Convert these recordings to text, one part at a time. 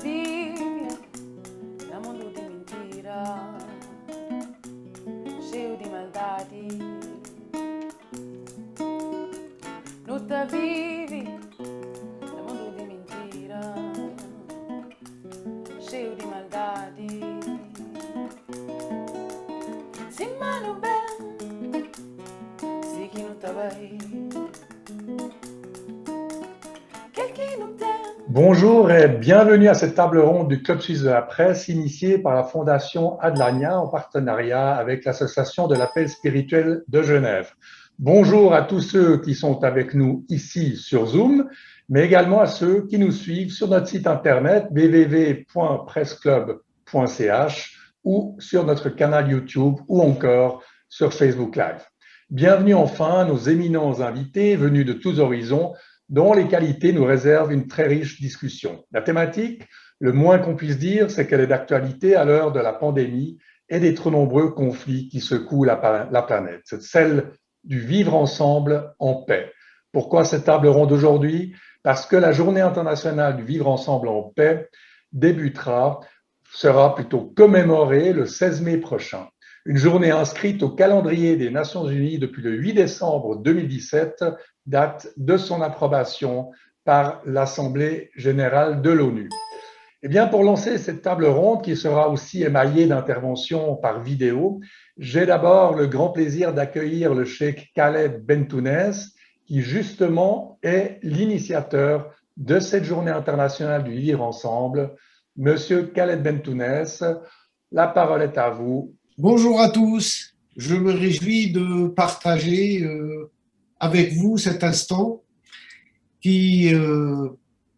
vive num mundo de mentira, cheio de maldade. Luta vive num mundo de mentira, cheio de maldade. Se mano bem, se que não tá bem, quel qui não tem. Bonjour et bienvenue à cette table ronde du Club Suisse de la Presse initiée par la Fondation Adlania en partenariat avec l'Association de l'appel spirituel de Genève. Bonjour à tous ceux qui sont avec nous ici sur Zoom, mais également à ceux qui nous suivent sur notre site internet www.presseclub.ch ou sur notre canal YouTube ou encore sur Facebook Live. Bienvenue enfin à nos éminents invités venus de tous horizons dont les qualités nous réservent une très riche discussion. La thématique, le moins qu'on puisse dire, c'est qu'elle est d'actualité à l'heure de la pandémie et des trop nombreux conflits qui secouent la planète. C'est celle du vivre ensemble en paix. Pourquoi cette table ronde aujourd'hui? Parce que la Journée internationale du vivre ensemble en paix sera plutôt commémorée le 16 mai prochain. Une journée inscrite au calendrier des Nations Unies depuis le 8 décembre 2017, date de son approbation par l'Assemblée générale de l'ONU. Eh bien, pour lancer cette table ronde qui sera aussi émaillée d'interventions par vidéo, j'ai d'abord le grand plaisir d'accueillir le cheikh Khaled Bentounès, qui justement est l'initiateur de cette journée internationale du vivre ensemble. Monsieur Khaled Bentounès, la parole est à vous. Bonjour à tous, je me réjouis de partager avec vous cet instant qui,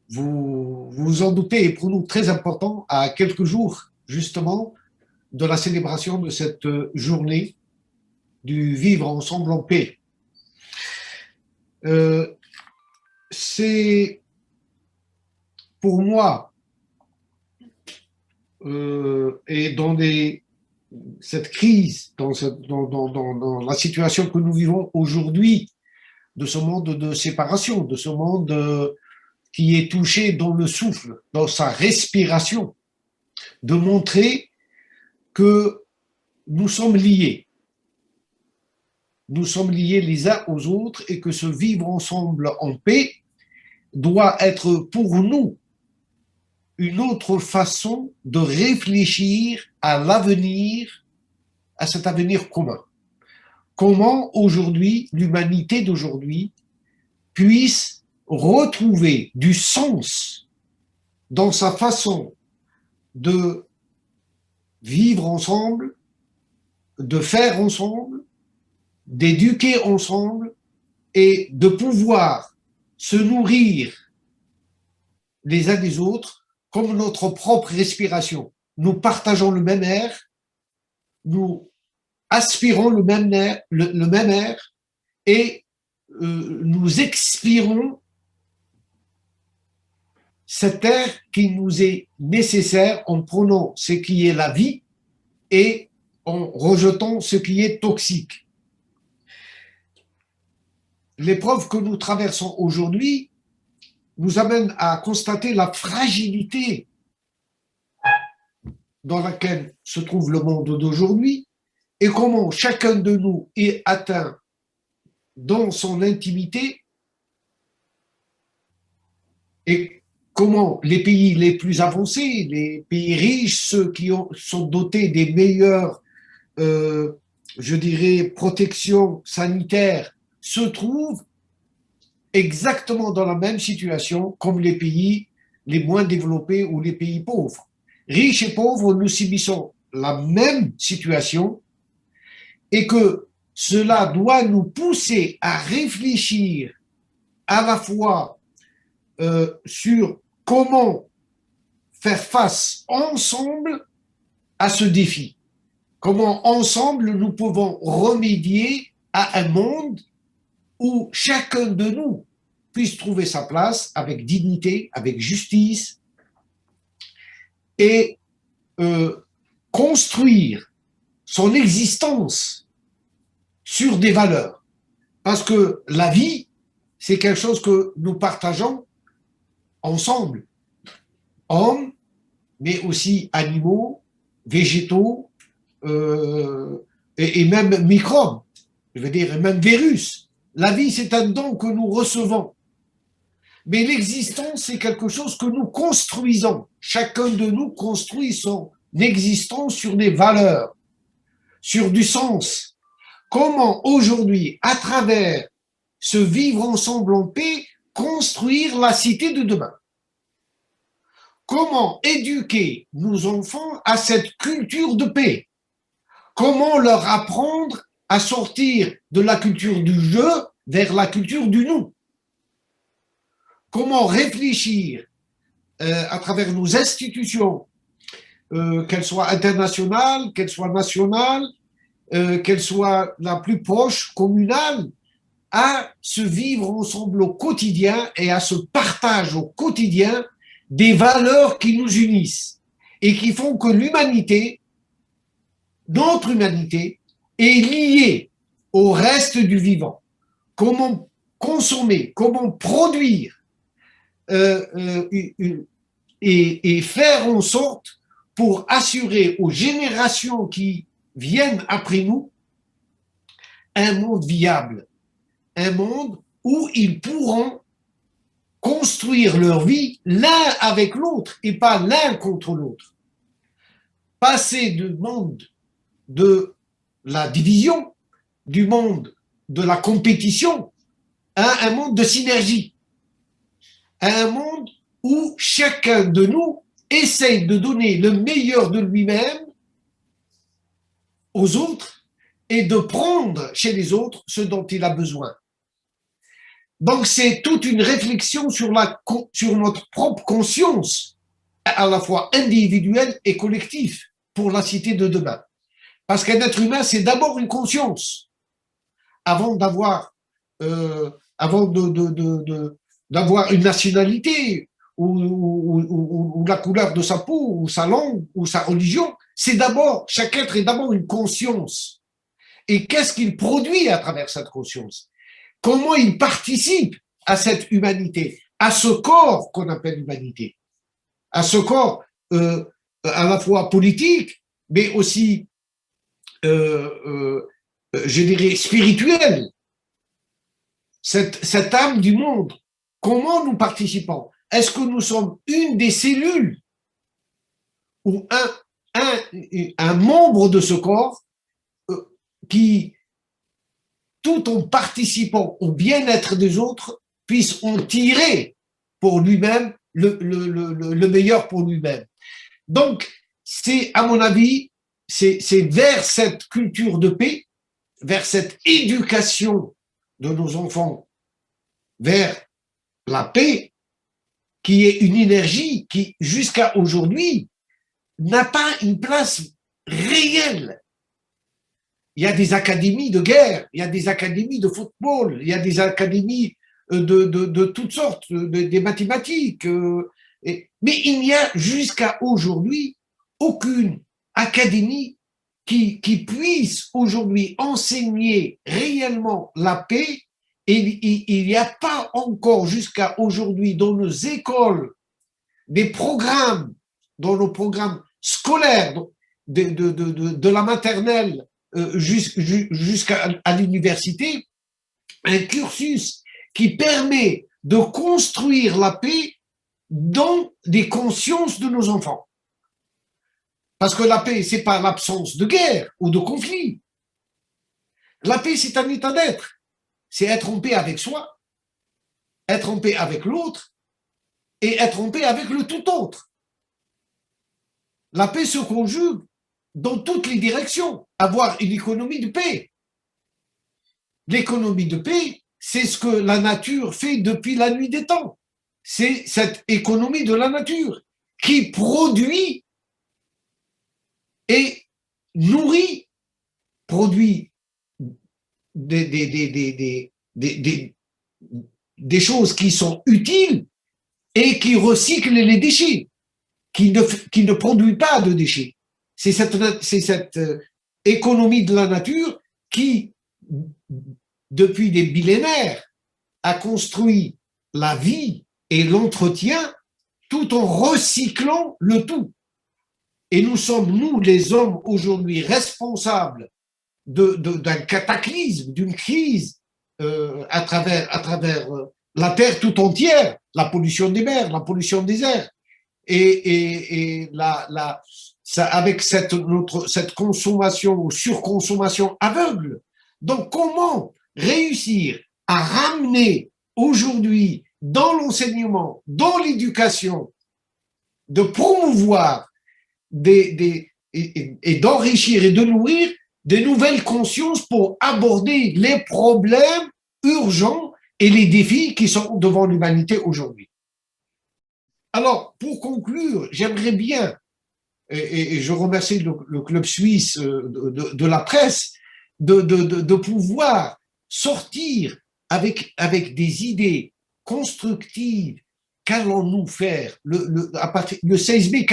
vous vous en doutez, est pour nous très important à quelques jours justement de la célébration de cette journée du vivre ensemble en paix. C'est pour moi et dans cette crise, dans la situation que nous vivons aujourd'hui, de ce monde de séparation, de ce monde qui est touché dans le souffle, dans sa respiration, de montrer que nous sommes liés. Nous sommes liés les uns aux autres et que ce vivre ensemble en paix doit être pour nous une autre façon de réfléchir à l'avenir, à cet avenir commun. Comment aujourd'hui, l'humanité d'aujourd'hui puisse retrouver du sens dans sa façon de vivre ensemble, de faire ensemble, d'éduquer ensemble et de pouvoir se nourrir les uns des autres comme notre propre respiration. Nous partageons le même air, nous aspirons le même air et nous expirons cet air qui nous est nécessaire en prenant ce qui est la vie et en rejetant ce qui est toxique. L'épreuve que nous traversons aujourd'hui nous amène à constater la fragilité dans laquelle se trouve le monde d'aujourd'hui et comment chacun de nous est atteint dans son intimité et comment les pays les plus avancés, les pays riches, ceux qui sont dotés des meilleures, je dirais, protections sanitaires, se trouvent exactement dans la même situation comme les pays les moins développés ou les pays pauvres. Riches et pauvres, nous subissons la même situation et que cela doit nous pousser à réfléchir à la fois sur comment faire face ensemble à ce défi. Comment ensemble nous pouvons remédier à un monde où chacun de nous puisse trouver sa place avec dignité, avec justice et construire son existence sur des valeurs. Parce que la vie, c'est quelque chose que nous partageons ensemble, hommes mais aussi animaux, végétaux, et même microbes, je veux dire, et même virus. La vie, c'est un don que nous recevons. Mais l'existence, c'est quelque chose que nous construisons. Chacun de nous construit son existence sur des valeurs, sur du sens. Comment aujourd'hui, à travers ce vivre ensemble en paix, construire la cité de demain? Comment éduquer nos enfants à cette culture de paix? Comment leur apprendre à sortir de la culture du je vers la culture du nous? Comment réfléchir à travers nos institutions, qu'elles soient internationales, qu'elles soient nationales, qu'elles soient la plus proche, communale, à se vivre ensemble au quotidien et à ce partage au quotidien des valeurs qui nous unissent et qui font que l'humanité, notre humanité, est liée au reste du vivant. Comment consommer, comment produire et faire en sorte pour assurer aux générations qui viennent après nous un monde viable, un monde où ils pourront construire leur vie l'un avec l'autre et pas l'un contre l'autre. Passer du monde de la division, du monde de la compétition, à un monde de synergie, à un monde où chacun de nous essaye de donner le meilleur de lui-même aux autres et de prendre chez les autres ce dont il a besoin. Donc c'est toute une réflexion sur notre propre conscience, à la fois individuelle et collective, pour la cité de demain. Parce qu'un être humain, c'est d'abord une conscience, avant d'avoir d'avoir une nationalité ou la couleur de sa peau ou sa langue ou sa religion. C'est d'abord, chaque être est d'abord une conscience. Et qu'est-ce qu'il produit à travers cette conscience? Comment il participe à cette humanité, à ce corps qu'on appelle humanité, à ce corps à la fois politique, mais aussi, je dirais, spirituel, cette âme du monde. Comment nous participons? Est-ce que nous sommes une des cellules ou un membre de ce corps qui, tout en participant au bien-être des autres, puisse en tirer pour lui-même le meilleur pour lui-même. Donc, c'est, à mon avis, c'est vers cette culture de paix, vers cette éducation de nos enfants, vers la paix, qui est une énergie qui, jusqu'à aujourd'hui, n'a pas une place réelle. Il y a des académies de guerre, il y a des académies de football, il y a des académies de toutes sortes, des mathématiques. Mais il n'y a jusqu'à aujourd'hui aucune académie qui puisse aujourd'hui enseigner réellement la paix. Et il n'y a pas encore jusqu'à aujourd'hui dans nos écoles des programmes, dans nos programmes scolaires de la maternelle jusqu'à l'université, un cursus qui permet de construire la paix dans les consciences de nos enfants. Parce que la paix, c'est pas l'absence de guerre ou de conflit. La paix, c'est un état d'être. C'est être en paix avec soi, être en paix avec l'autre et être en paix avec le tout autre. La paix se conjugue dans toutes les directions, avoir une économie de paix. L'économie de paix, c'est ce que la nature fait depuis la nuit des temps. C'est cette économie de la nature qui produit et nourrit, produit des choses qui sont utiles et qui recyclent les déchets, qui ne produit pas de déchets. C'est cette économie de la nature qui, depuis des millénaires, a construit la vie et l'entretien tout en recyclant le tout. et nous sommes, nous les hommes, aujourd'hui responsables d'un cataclysme, d'une crise à travers la Terre tout entière, la pollution des mers, la pollution des airs, et ça, avec cette consommation ou surconsommation aveugle. Donc, comment réussir à ramener aujourd'hui dans l'enseignement, dans l'éducation, de promouvoir et d'enrichir et de nourrir de nouvelles consciences pour aborder les problèmes urgents et les défis qui sont devant l'humanité aujourd'hui. Alors, pour conclure, j'aimerais bien, et je remercie le Club suisse de la presse, de pouvoir sortir avec des idées constructives. Qu'allons-nous faire le 16 mai,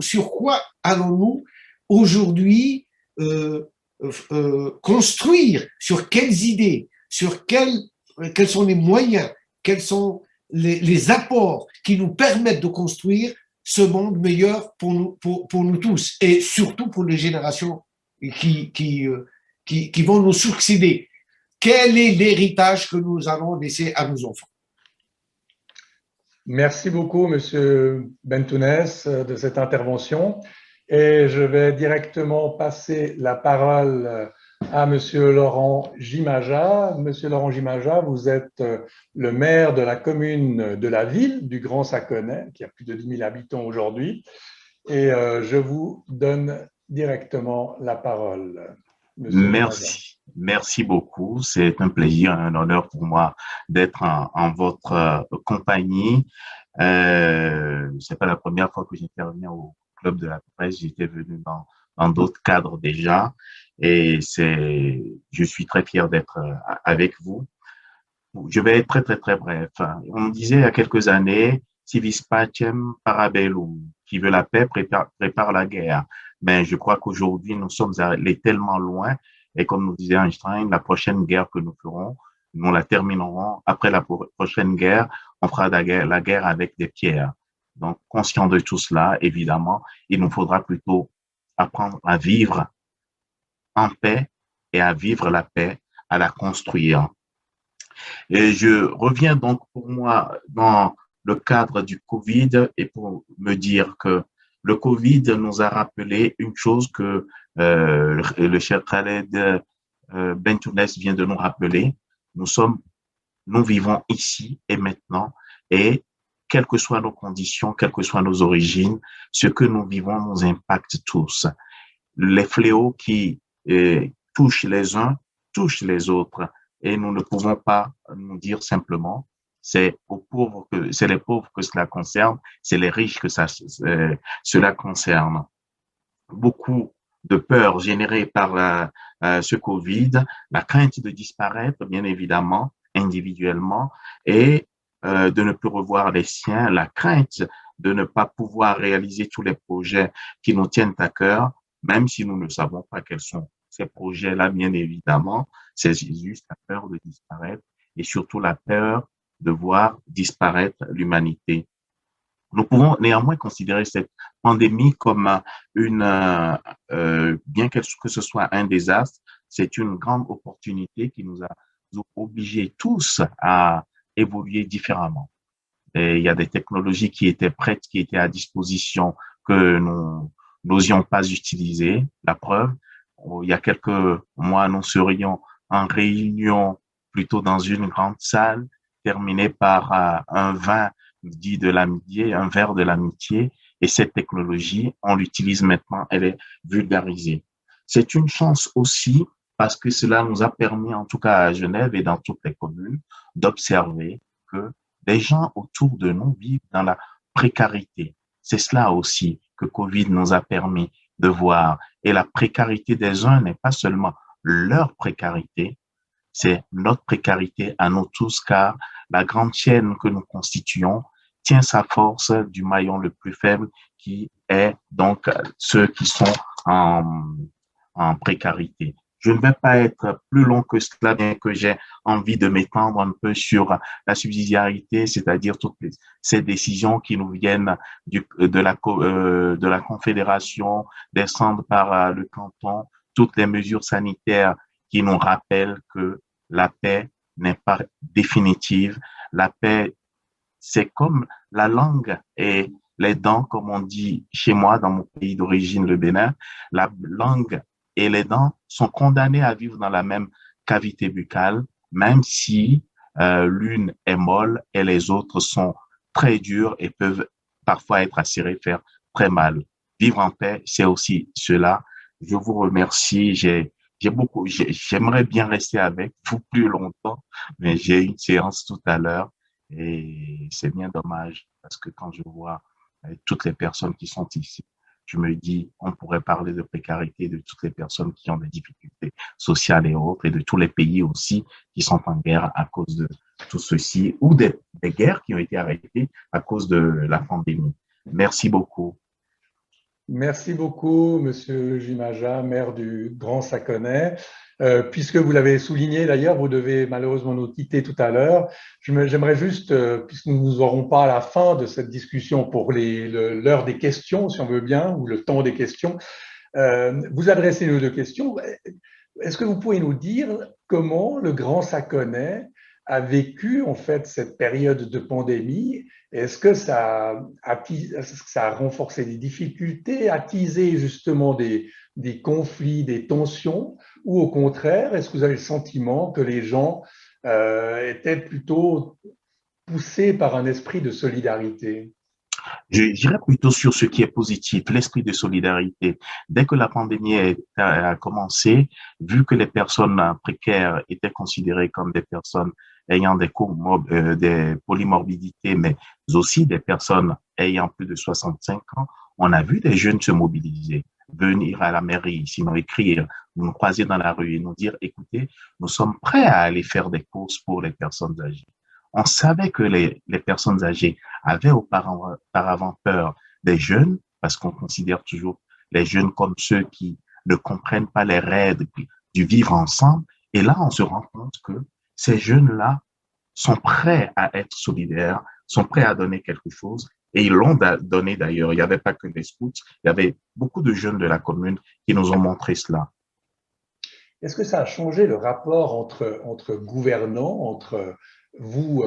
sur quoi allons-nous aujourd'hui construire, sur quelles idées, sur quels sont les moyens, quels sont les apports qui nous permettent de construire ce monde meilleur pour nous tous, et surtout pour les générations qui vont nous succéder. Quel est l'héritage que nous allons laisser à nos enfants? Merci beaucoup, Monsieur Bentounès, de cette intervention. Et je vais directement passer la parole à Monsieur Laurent Gimaja. Monsieur Laurent Gimaja, vous êtes le maire de la commune de la ville du Grand Saconnet, qui a plus de 10 000 habitants aujourd'hui. Et je vous donne directement la parole. Merci beaucoup. C'est un plaisir, un honneur pour moi d'être en votre compagnie. C'est pas la première fois que j'interviens au Club de la presse. J'étais venu dans d'autres cadres déjà, et je suis très fier d'être avec vous. Je vais être très, très, très bref. On disait il y a quelques années, si vis pacem para bellum, qui veut la paix prépare la guerre. Ben, je crois qu'aujourd'hui, nous sommes allés tellement loin, et comme nous disait Einstein, la prochaine guerre que nous ferons, nous la terminerons. Après la prochaine guerre, on fera la guerre avec des pierres. Donc, conscient de tout cela, évidemment, il nous faudra plutôt apprendre à vivre en paix et à vivre la paix, à la construire. Et je reviens donc pour moi dans le cadre du Covid, et pour me dire que le Covid nous a rappelé une chose que le cher Khaled Bentounès vient de nous rappeler. Nous vivons ici et maintenant, et quelles que soient nos conditions, quelles que soient nos origines, ce que nous vivons nous impacte tous. Les fléaux qui touchent les uns touchent les autres, et nous ne pouvons pas nous dire simplement c'est les pauvres que cela concerne, c'est les riches que cela concerne. Beaucoup de peur générée par ce Covid, la crainte de disparaître, bien évidemment, individuellement, et de ne plus revoir les siens, la crainte de ne pas pouvoir réaliser tous les projets qui nous tiennent à cœur, même si nous ne savons pas quels sont ces projets-là, bien évidemment. C'est juste la peur de disparaître, et surtout la peur de voir disparaître l'humanité. Nous pouvons néanmoins considérer cette pandémie comme bien que ce soit un désastre, c'est une grande opportunité qui nous a obligés tous à évoluer différemment. Et il y a des technologies qui étaient prêtes, qui étaient à disposition, que nous n'osions pas utiliser. La preuve, il y a quelques mois, nous serions en réunion plutôt dans une grande salle, terminée par un vin dit de l'amitié, un verre de l'amitié, et cette technologie, on l'utilise maintenant, elle est vulgarisée. C'est une chance aussi parce que cela nous a permis, en tout cas à Genève et dans toutes les communes, d'observer que des gens autour de nous vivent dans la précarité. C'est cela aussi que Covid nous a permis de voir. Et la précarité des uns n'est pas seulement leur précarité, c'est notre précarité à nous tous, car la grande chaîne que nous constituons tient sa force du maillon le plus faible, qui est donc ceux qui sont en précarité. Je ne vais pas être plus long que cela, bien que j'ai envie de m'étendre un peu sur la subsidiarité, c'est-à-dire toutes ces décisions qui nous viennent de la Confédération, descendent par le canton, toutes les mesures sanitaires qui nous rappellent que la paix n'est pas définitive. La paix, c'est comme la langue et les dents, comme on dit chez moi, dans mon pays d'origine, le Bénin. La langue et les dents sont condamnées à vivre dans la même cavité buccale, même si l'une est molle et les autres sont très dures et peuvent parfois être acérées, faire très mal. Vivre en paix, c'est aussi cela. Je vous remercie. J'aimerais bien rester avec vous plus longtemps, mais j'ai une séance tout à l'heure et c'est bien dommage parce que quand je vois toutes les personnes qui sont ici, je me dis, on pourrait parler de précarité, de toutes les personnes qui ont des difficultés sociales et autres, et de tous les pays aussi qui sont en guerre à cause de tout ceci, ou des guerres qui ont été arrêtées à cause de la pandémie. Merci beaucoup. Merci beaucoup, Monsieur Jimaja, maire du Grand Saconnet. Puisque vous l'avez souligné d'ailleurs, vous devez malheureusement nous quitter tout à l'heure. J'aimerais juste, puisque nous n'aurons pas à la fin de cette discussion pour l'heure des questions, si on veut bien, ou le temps des questions, vous adresser nos deux questions. Est-ce que vous pouvez nous dire comment le Grand Saconnet a vécu en fait cette période de pandémie? Est-ce que ça a renforcé des difficultés, attisé justement des conflits, des tensions, ou au contraire, est-ce que vous avez le sentiment que les gens étaient plutôt poussés par un esprit de solidarité? Je dirais plutôt sur ce qui est positif, l'esprit de solidarité. Dès que la pandémie a commencé, vu que les personnes précaires étaient considérées comme des personnes ayant des polymorbidités, mais aussi des personnes ayant plus de 65 ans, on a vu des jeunes se mobiliser, venir à la mairie, sinon écrire, nous croiser dans la rue et nous dire, écoutez, nous sommes prêts à aller faire des courses pour les personnes âgées. On savait que les personnes âgées avaient auparavant peur des jeunes, parce qu'on considère toujours les jeunes comme ceux qui ne comprennent pas les règles du vivre ensemble. Et là, on se rend compte que ces jeunes-là sont prêts à être solidaires, sont prêts à donner quelque chose. Et ils l'ont donné d'ailleurs. Il n'y avait pas que des scouts, il y avait beaucoup de jeunes de la commune qui nous ont montré cela. Est-ce que ça a changé le rapport entre gouvernants, entre vous,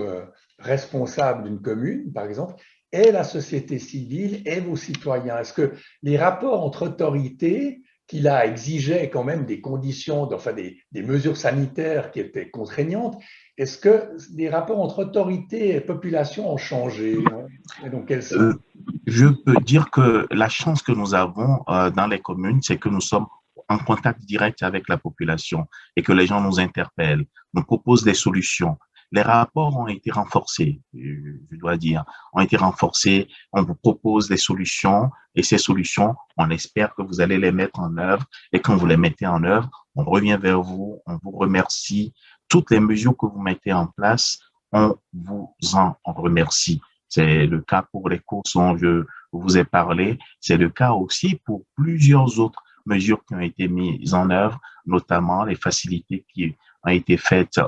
responsables d'une commune, par exemple, et la société civile et vos citoyens? Est-ce que les rapports entre autorités, qui là exigeaient quand même des conditions, enfin des mesures sanitaires qui étaient contraignantes, est-ce que les rapports entre autorités et population ont changé? Et donc, quels sont? Je peux dire que la chance que nous avons dans les communes, c'est que nous sommes en contact direct avec la population et que les gens nous interpellent, nous proposent des solutions. Les rapports ont été renforcés, je dois dire, ont été renforcés. On vous propose des solutions et ces solutions, on espère que vous allez les mettre en œuvre. Et quand vous les mettez en œuvre, on revient vers vous, on vous remercie. Toutes les mesures que vous mettez en place, on vous en remercie. C'est le cas pour les courses dont je vous ai parlé. C'est le cas aussi pour plusieurs autres mesures qui ont été mises en œuvre, notamment les facilités qui ont été faites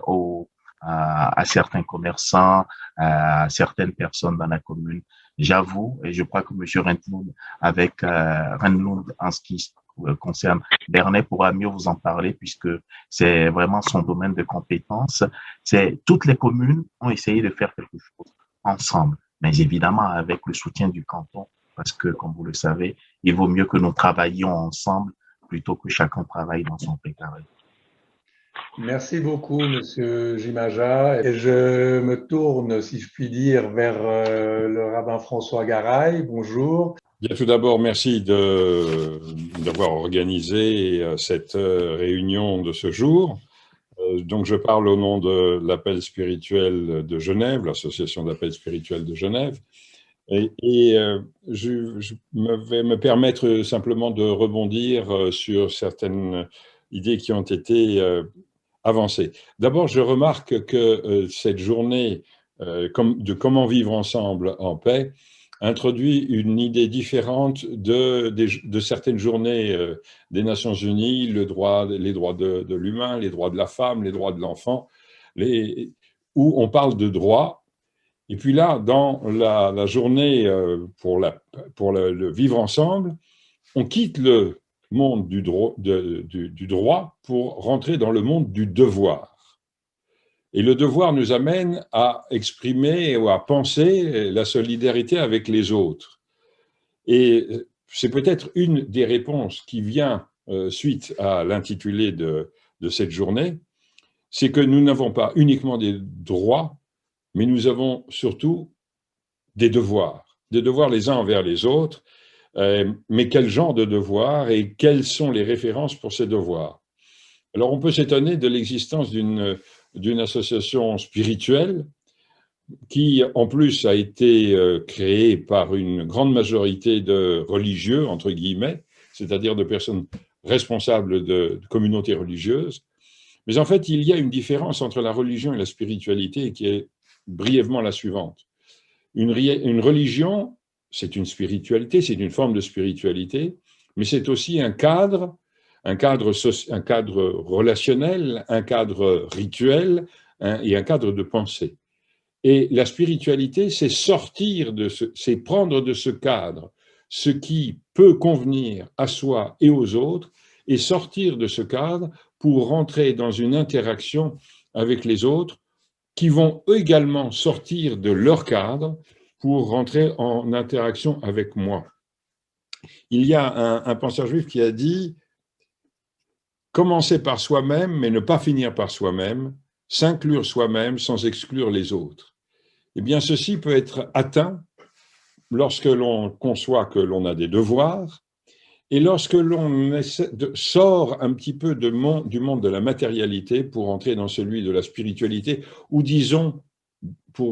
à certains commerçants, à certaines personnes dans la commune. J'avoue, et je crois que M. Rentloud, avec Rentloud en ce qui concerne Bernay, pourra mieux vous en parler puisque c'est vraiment son domaine de compétence. Toutes les communes ont essayé de faire quelque chose ensemble, mais évidemment avec le soutien du canton, parce que, comme vous le savez, il vaut mieux que nous travaillions ensemble plutôt que chacun travaille dans son précaré. Merci beaucoup, Monsieur Jimaja. Et je me tourne, si je puis dire, vers le rabbin François Garay. Bonjour. Bien, tout d'abord, merci d'avoir organisé cette réunion de ce jour. Donc, je parle au nom de l'Appel spirituel de Genève, l'association d'Appel spirituel de Genève. Et je vais me permettre simplement de rebondir sur certaines idées qui ont été avancées. D'abord, je remarque que cette journée de comment vivre ensemble en paix introduit une idée différente de certaines journées des Nations Unies, les droits de l'humain, les droits de la femme, les droits de l'enfant, où on parle de droits. Et puis là, dans la journée pour le vivre ensemble, on quitte le monde du droit pour rentrer dans le monde du devoir. Et le devoir nous amène à exprimer ou à penser la solidarité avec les autres. Et c'est peut-être une des réponses qui vient suite à l'intitulé de cette journée, c'est que nous n'avons pas uniquement des droits, mais nous avons surtout des devoirs les uns envers les autres. Mais quel genre de devoirs et quelles sont les références pour ces devoirs? Alors on peut s'étonner de l'existence d'une association spirituelle qui, en plus, a été créée par une grande majorité de religieux, entre guillemets, c'est-à-dire de personnes responsables de communautés religieuses. Mais en fait, il y a une différence entre la religion et la spiritualité qui est brièvement la suivante. Une religion, c'est une spiritualité, c'est une forme de spiritualité, mais c'est aussi un cadre relationnel, un cadre rituel et un cadre de pensée. Et la spiritualité, c'est c'est prendre de ce cadre ce qui peut convenir à soi et aux autres, et sortir de ce cadre pour rentrer dans une interaction avec les autres qui vont également sortir de leur cadre pour rentrer en interaction avec moi. Il y a un penseur juif qui a dit « Commencer par soi-même, mais ne pas finir par soi-même, s'inclure soi-même sans exclure les autres. » Eh bien, ceci peut être atteint lorsque l'on conçoit que l'on a des devoirs et lorsque l'on sort un petit peu du monde de la matérialité pour entrer dans celui de la spiritualité, ou disons,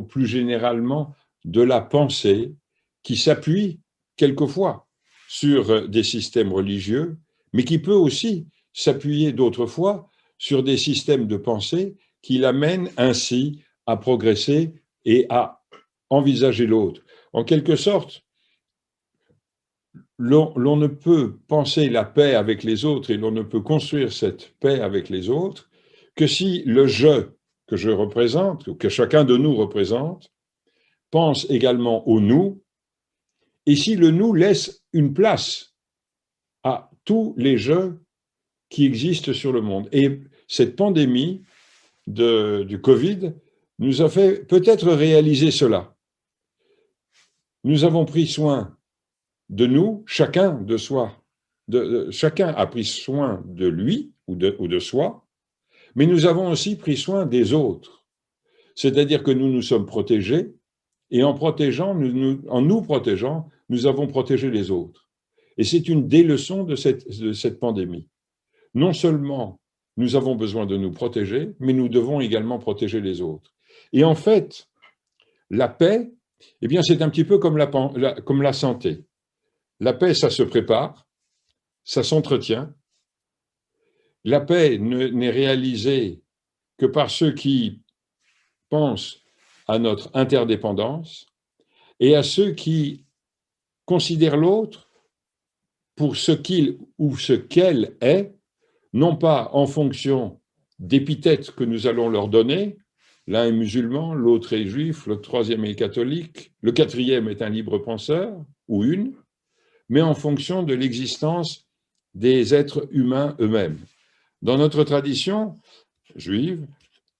plus généralement, de la pensée qui s'appuie quelquefois sur des systèmes religieux, mais qui peut aussi s'appuyer d'autres fois sur des systèmes de pensée qui l'amènent ainsi à progresser et à envisager l'autre. En quelque sorte, l'on ne peut penser la paix avec les autres et l'on ne peut construire cette paix avec les autres que si le je que je représente, ou que chacun de nous représente, pense également au nous, et si le nous laisse une place à tous les je qui existent sur le monde. Et cette pandémie du Covid nous a fait peut-être réaliser cela. Nous avons pris soin de nous, chacun de soi, chacun a pris soin de lui ou de soi, mais nous avons aussi pris soin des autres. C'est-à-dire que nous nous sommes protégés, et en nous protégeant, nous avons protégé les autres. Et c'est une des leçons de cette pandémie. Non seulement nous avons besoin de nous protéger, mais nous devons également protéger les autres. Et en fait, la paix, eh bien, c'est un petit peu comme la santé. La paix, ça se prépare, ça s'entretient. La paix n'est réalisée que par ceux qui pensent à notre interdépendance et à ceux qui considèrent l'autre pour ce qu'il ou ce qu'elle est, non pas en fonction d'épithètes que nous allons leur donner, l'un est musulman, l'autre est juif, le troisième est catholique, le quatrième est un libre penseur, ou une, mais en fonction de l'existence des êtres humains eux-mêmes. Dans notre tradition juive,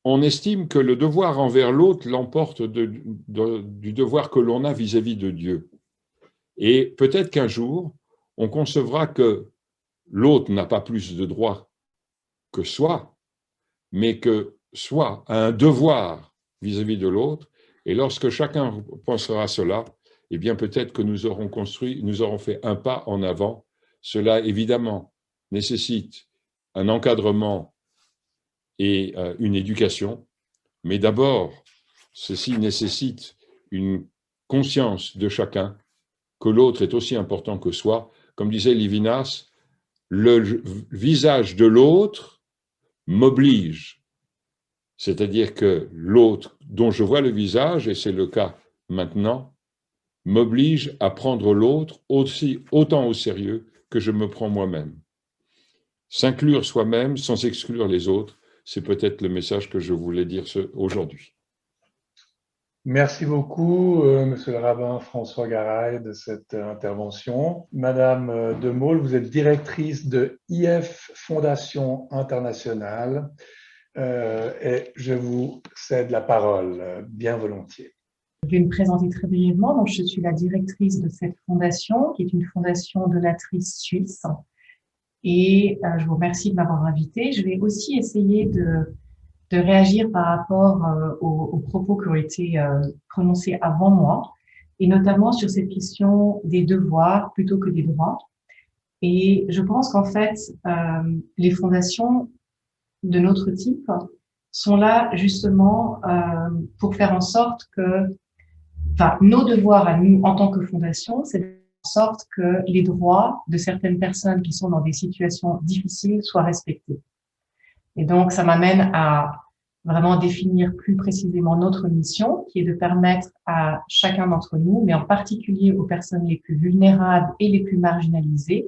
on estime que le devoir envers l'autre l'emporte du devoir que l'on a vis-à-vis de Dieu. Et peut-être qu'un jour, on concevra que l'autre n'a pas plus de droits que soi, mais que soi a un devoir vis-à-vis de l'autre. Et lorsque chacun pensera cela, eh bien peut-être que nous aurons fait un pas en avant. Cela, évidemment, nécessite un encadrement et une éducation, mais d'abord, ceci nécessite une conscience de chacun que l'autre est aussi important que soi. Comme disait Lévinas, le visage de l'autre m'oblige. C'est-à-dire que l'autre dont je vois le visage, et c'est le cas maintenant, m'oblige à prendre l'autre autant au sérieux que je me prends moi-même. S'inclure soi-même sans exclure les autres, c'est peut-être le message que je voulais dire aujourd'hui. Merci beaucoup, Monsieur le rabbin François Garay, de cette intervention. Madame De Mol, vous êtes directrice de IF Fondation Internationale et je vous cède la parole bien volontiers. Je vais me présenter très brièvement. Donc, je suis la directrice de cette fondation, qui est une fondation donatrice suisse. Et je vous remercie de m'avoir invitée. Je vais aussi essayer de réagir par rapport aux propos qui ont été prononcés avant moi, et notamment sur cette question des devoirs plutôt que des droits. Et je pense qu'en fait, les fondations de notre type sont là justement pour faire en sorte que, enfin, nos devoirs à nous en tant que fondation, c'est de faire en sorte que les droits de certaines personnes qui sont dans des situations difficiles soient respectés. Et donc, ça m'amène à vraiment définir plus précisément notre mission, qui est de permettre à chacun d'entre nous, mais en particulier aux personnes les plus vulnérables et les plus marginalisées,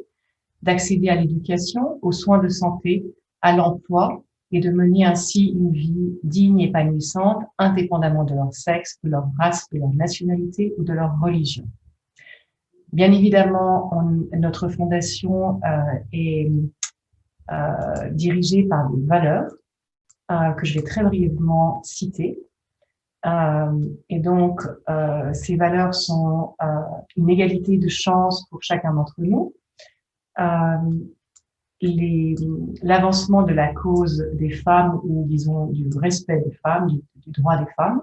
d'accéder à l'éducation, aux soins de santé, à l'emploi, et de mener ainsi une vie digne et épanouissante, indépendamment de leur sexe, de leur race, de leur nationalité ou de leur religion. Bien évidemment, notre fondation est dirigée par des valeurs que je vais très brièvement citer. Et donc, ces valeurs sont une égalité de chance pour chacun d'entre nous, l'avancement de la cause des femmes, ou disons du respect des femmes, du droit des femmes,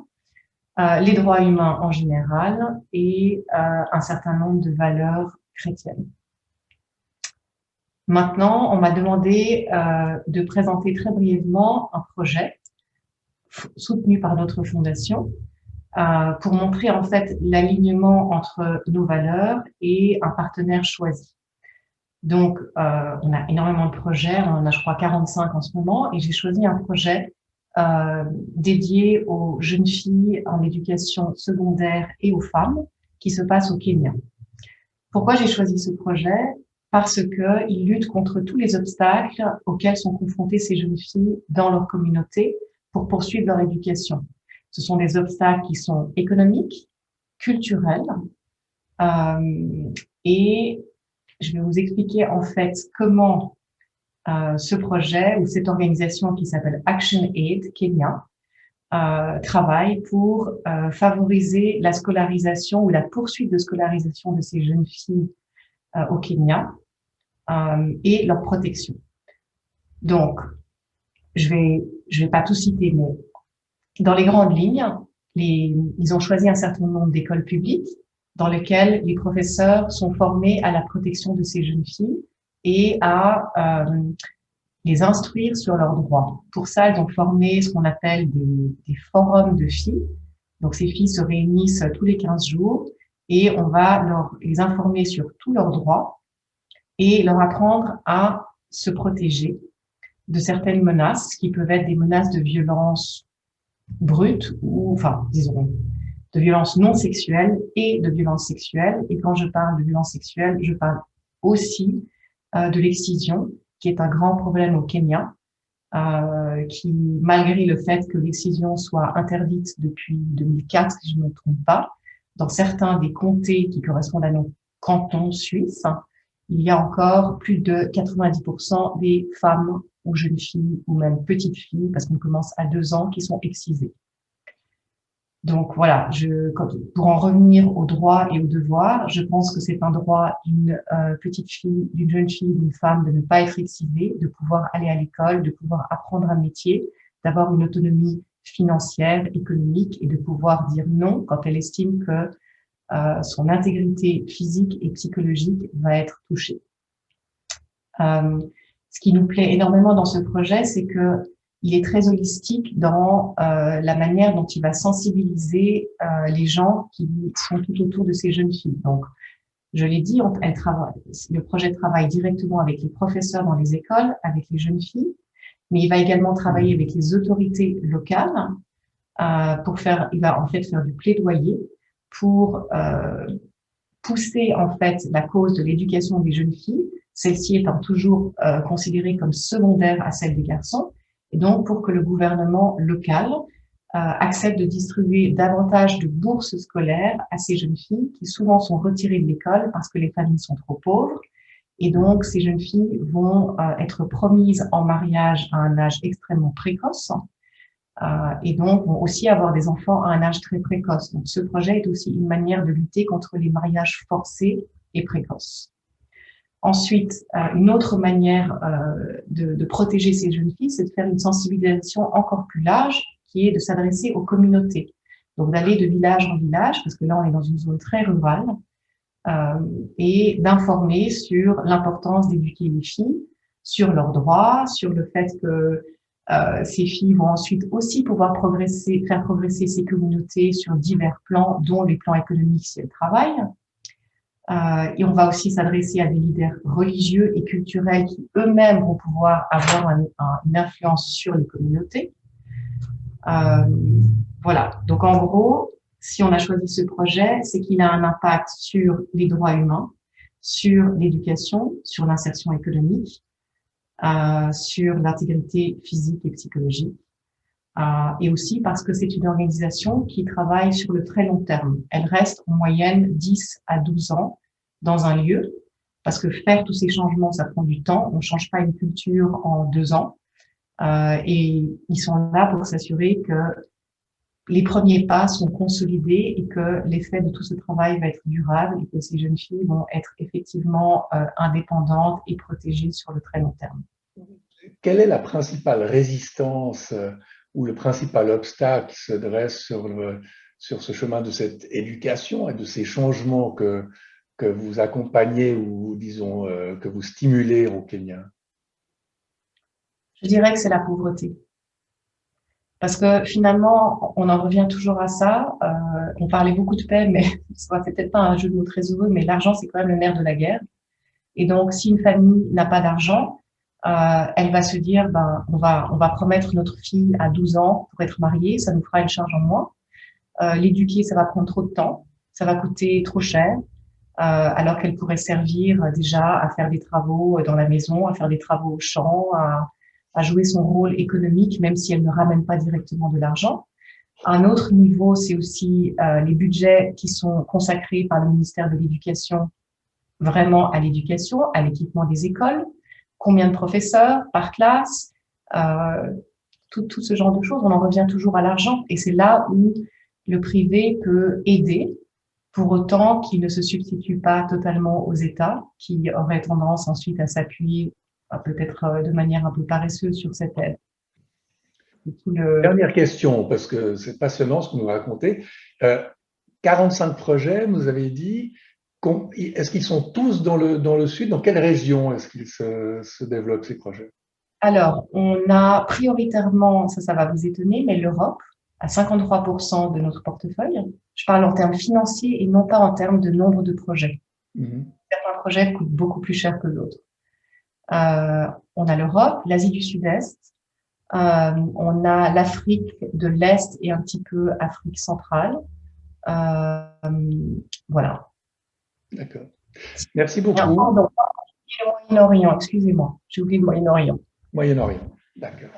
les droits humains en général et un certain nombre de valeurs chrétiennes. Maintenant, on m'a demandé de présenter très brièvement un projet soutenu par notre fondation pour montrer en fait l'alignement entre nos valeurs et un partenaire choisi. Donc, on a énormément de projets, on en a je crois 45 en ce moment, et j'ai choisi un projet dédié aux jeunes filles en éducation secondaire et aux femmes qui se passe au Kenya. Pourquoi j'ai choisi ce projet ? Parce qu'il lutte contre tous les obstacles auxquels sont confrontées ces jeunes filles dans leur communauté pour poursuivre leur éducation. Ce sont des obstacles qui sont économiques, culturels, et je vais vous expliquer en fait comment ce projet ou cette organisation qui s'appelle Action Aid Kenya travaille pour favoriser la scolarisation ou la poursuite de scolarisation de ces jeunes filles au Kenya et leur protection. Donc, je vais pas tout citer, mais dans les grandes lignes, ils ont choisi un certain nombre d'écoles publiques dans lesquelles les professeurs sont formés à la protection de ces jeunes filles et à les instruire sur leurs droits. Pour ça, ils ont formé ce qu'on appelle des forums de filles. Donc, ces filles se réunissent tous les 15 jours et on va les informer sur tous leurs droits et leur apprendre à se protéger de certaines menaces qui peuvent être des menaces de violence brute ou, enfin, disons, de violence non sexuelle et de violence sexuelle. Et quand je parle de violence sexuelle, je parle aussi de l'excision, qui est un grand problème au Kenya, qui, malgré le fait que l'excision soit interdite depuis 2004, si je ne me trompe pas, dans certains des comtés qui correspondent à nos cantons suisses, il y a encore plus de 90% des femmes ou jeunes filles ou même petites filles, parce qu'on commence à 2 ans, qui sont excisées. Donc voilà, pour en revenir aux droits et aux devoirs, je pense que c'est un droit d'une petite fille, d'une jeune fille, d'une femme de ne pas être excisée, de pouvoir aller à l'école, de pouvoir apprendre un métier, d'avoir une autonomie financière, économique et de pouvoir dire non quand elle estime que son intégrité physique et psychologique va être touchée. Ce qui nous plaît énormément dans ce projet, c'est que il est très holistique dans la manière dont il va sensibiliser les gens qui sont tout autour de ces jeunes filles. Donc, je l'ai dit, le projet travaille directement avec les professeurs dans les écoles, avec les jeunes filles, mais il va également travailler avec les autorités locales il va en fait faire du plaidoyer pour pousser en fait la cause de l'éducation des jeunes filles, celle-ci étant toujours considérée comme secondaire à celle des garçons, et donc pour que le gouvernement local accepte de distribuer davantage de bourses scolaires à ces jeunes filles qui souvent sont retirées de l'école parce que les familles sont trop pauvres. Et donc, ces jeunes filles vont être promises en mariage à un âge extrêmement précoce et donc vont aussi avoir des enfants à un âge très précoce. Donc, ce projet est aussi une manière de lutter contre les mariages forcés et précoces. Ensuite, une autre manière de protéger ces jeunes filles, c'est de faire une sensibilisation encore plus large, qui est de s'adresser aux communautés. Donc, d'aller de village en village, parce que là, on est dans une zone très rurale, et d'informer sur l'importance d'éduquer les filles, sur leurs droits, sur le fait que ces filles vont ensuite aussi pouvoir faire progresser ces communautés sur divers plans, dont les plans économiques si elles travaillent. Et on va aussi s'adresser à des leaders religieux et culturels qui eux-mêmes vont pouvoir avoir une influence sur les communautés. Voilà. Donc en gros, si on a choisi ce projet, c'est qu'il a un impact sur les droits humains, sur l'éducation, sur l'insertion économique, sur l'intégrité physique et psychologique, et aussi parce que c'est une organisation qui travaille sur le très long terme. Elle reste en moyenne 10 à 12 ans dans un lieu, parce que faire tous ces changements, ça prend du temps. On ne change pas une culture en 2 ans. Et ils sont là pour s'assurer que les premiers pas sont consolidés et que l'effet de tout ce travail va être durable et que ces jeunes filles vont être effectivement indépendantes et protégées sur le très long terme. Quelle est la principale résistance ou le principal obstacle qui se dresse sur ce chemin de cette éducation et de ces changements que vous accompagnez ou disons que vous stimulez au Kenya? Je dirais que c'est la pauvreté. Parce que finalement, on en revient toujours à ça. On parlait beaucoup de paix, mais c'est peut-être pas un jeu de mots très heureux, mais l'argent, c'est quand même le nerf de la guerre. Et donc, si une famille n'a pas d'argent, elle va se dire, ben, on va promettre notre fille à 12 ans pour être mariée, ça nous fera une charge en moins. L'éduquer, ça va prendre trop de temps, ça va coûter trop cher, alors qu'elle pourrait servir déjà à faire des travaux dans la maison, à faire des travaux au champ, à jouer son rôle économique, même si elle ne ramène pas directement de l'argent. Un autre niveau, c'est aussi les budgets qui sont consacrés par le ministère de l'Éducation vraiment à l'éducation, à l'équipement des écoles, combien de professeurs par classe, tout ce genre de choses. On en revient toujours à l'argent et c'est là où le privé peut aider, pour autant qu'il ne se substitue pas totalement aux États, qui auraient tendance ensuite à s'appuyer peut-être de manière un peu paresseuse sur cette aide. Dernière question, parce que c'est passionnant ce que vous nous racontez. 45 projets, vous avez dit. Est-ce qu'ils sont tous dans le sud? Dans quelle région est-ce qu'ils se développent, ces projets? Alors, on a prioritairement, ça va vous étonner, mais l'Europe, à 53% de notre portefeuille. Je parle en termes financiers et non pas en termes de nombre de projets. Certains projets coûtent beaucoup plus cher que d'autres. On a l'Europe, l'Asie du Sud-Est, on a l'Afrique de l'Est et un petit peu Afrique centrale. Voilà. D'accord. Merci beaucoup. Pardon, le Moyen-Orient, excusez-moi, j'ai oublié le Moyen-Orient. Moyen-Orient, d'accord.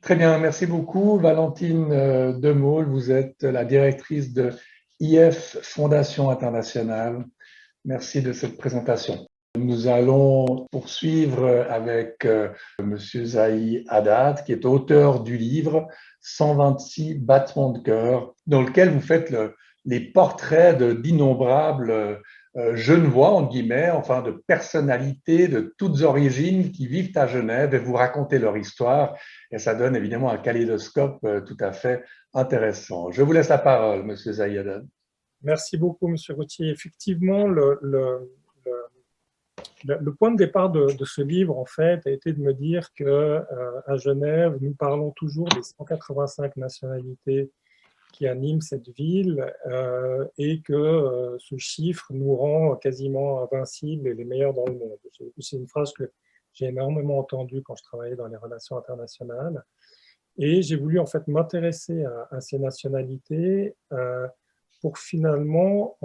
Très bien, merci beaucoup. Valentine Demoule, vous êtes la directrice de IF Fondation Internationale. Merci de cette présentation. Nous allons poursuivre avec Monsieur Zahi Haddad, qui est auteur du livre 126 battements de cœur, dans lequel vous faites les portraits d'innombrables Genevois, entre guillemets, enfin de personnalités de toutes origines qui vivent à Genève et vous racontez leur histoire. Et ça donne évidemment un kaléidoscope tout à fait intéressant. Je vous laisse la parole, Monsieur Zahi Haddad. Merci beaucoup, Monsieur Gauthier. Effectivement, le point de départ de ce livre, en fait, a été de me dire qu'à Genève, nous parlons toujours des 185 nationalités qui animent cette ville et que ce chiffre nous rend quasiment invincibles et les meilleurs dans le monde. C'est une phrase que j'ai énormément entendue quand je travaillais dans les relations internationales. Et j'ai voulu en fait m'intéresser à ces nationalités pour finalement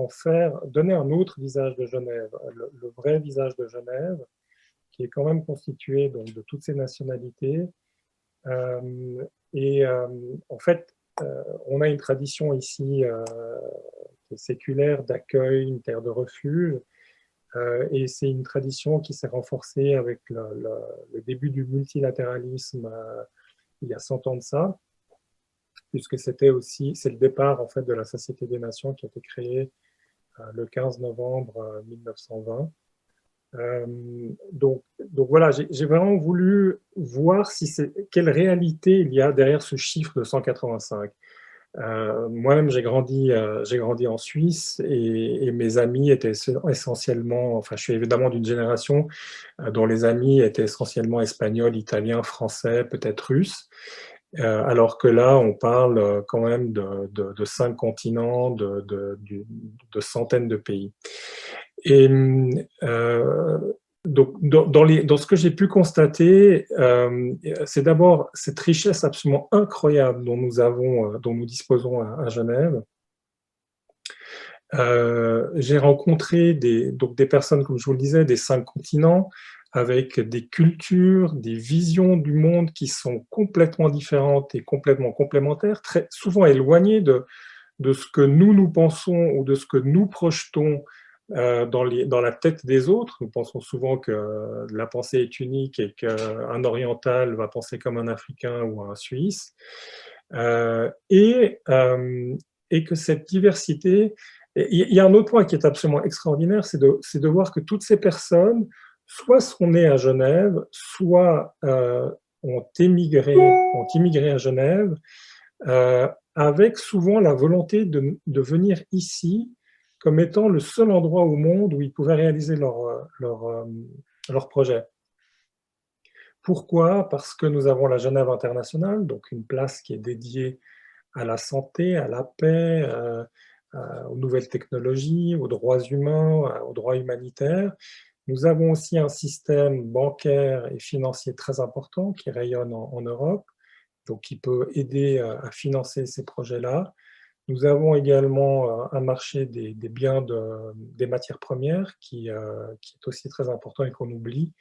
donner un autre visage de Genève, le vrai visage de Genève, qui est quand même constitué donc, de toutes ces nationalités. En fait, on a une tradition ici séculaire d'accueil, une terre de refuge, et c'est une tradition qui s'est renforcée avec le début du multilatéralisme il y a 100 ans de ça, puisque c'est le départ en fait de la Société des Nations qui a été créée le 15 novembre 1920. Donc voilà, j'ai vraiment voulu voir quelle réalité il y a derrière ce chiffre de 185. Moi-même, j'ai grandi en Suisse et mes amis étaient essentiellement, enfin, je suis évidemment d'une génération dont les amis étaient essentiellement espagnols, italiens, français, peut-être russes, alors que là, on parle quand même de 5 continents, de centaines de pays. Et donc, dans ce que j'ai pu constater, c'est d'abord cette richesse absolument incroyable dont nous disposons à Genève. J'ai rencontré des personnes, comme je vous le disais, des 5 continents, avec des cultures, des visions du monde qui sont complètement différentes et complètement complémentaires, très souvent éloignées de ce que nous pensons ou de ce que nous projetons dans la tête des autres. Nous pensons souvent que la pensée est unique et qu'un oriental va penser comme un Africain ou un Suisse. Et que cette diversité... Il y a un autre point qui est absolument extraordinaire, c'est de voir que toutes ces personnes, soit sont nées à Genève, soit ont immigré à Genève, avec souvent la volonté de venir ici comme étant le seul endroit au monde où ils pouvaient réaliser leur projet. Pourquoi? Parce que nous avons la Genève internationale, donc une place qui est dédiée à la santé, à la paix, aux nouvelles technologies, aux droits humains, aux droits humanitaires. Nous avons aussi un système bancaire et financier très important qui rayonne en Europe, donc qui peut aider à financer ces projets-là. Nous avons également un marché des biens, des matières premières qui est aussi très important et qu'on oublie,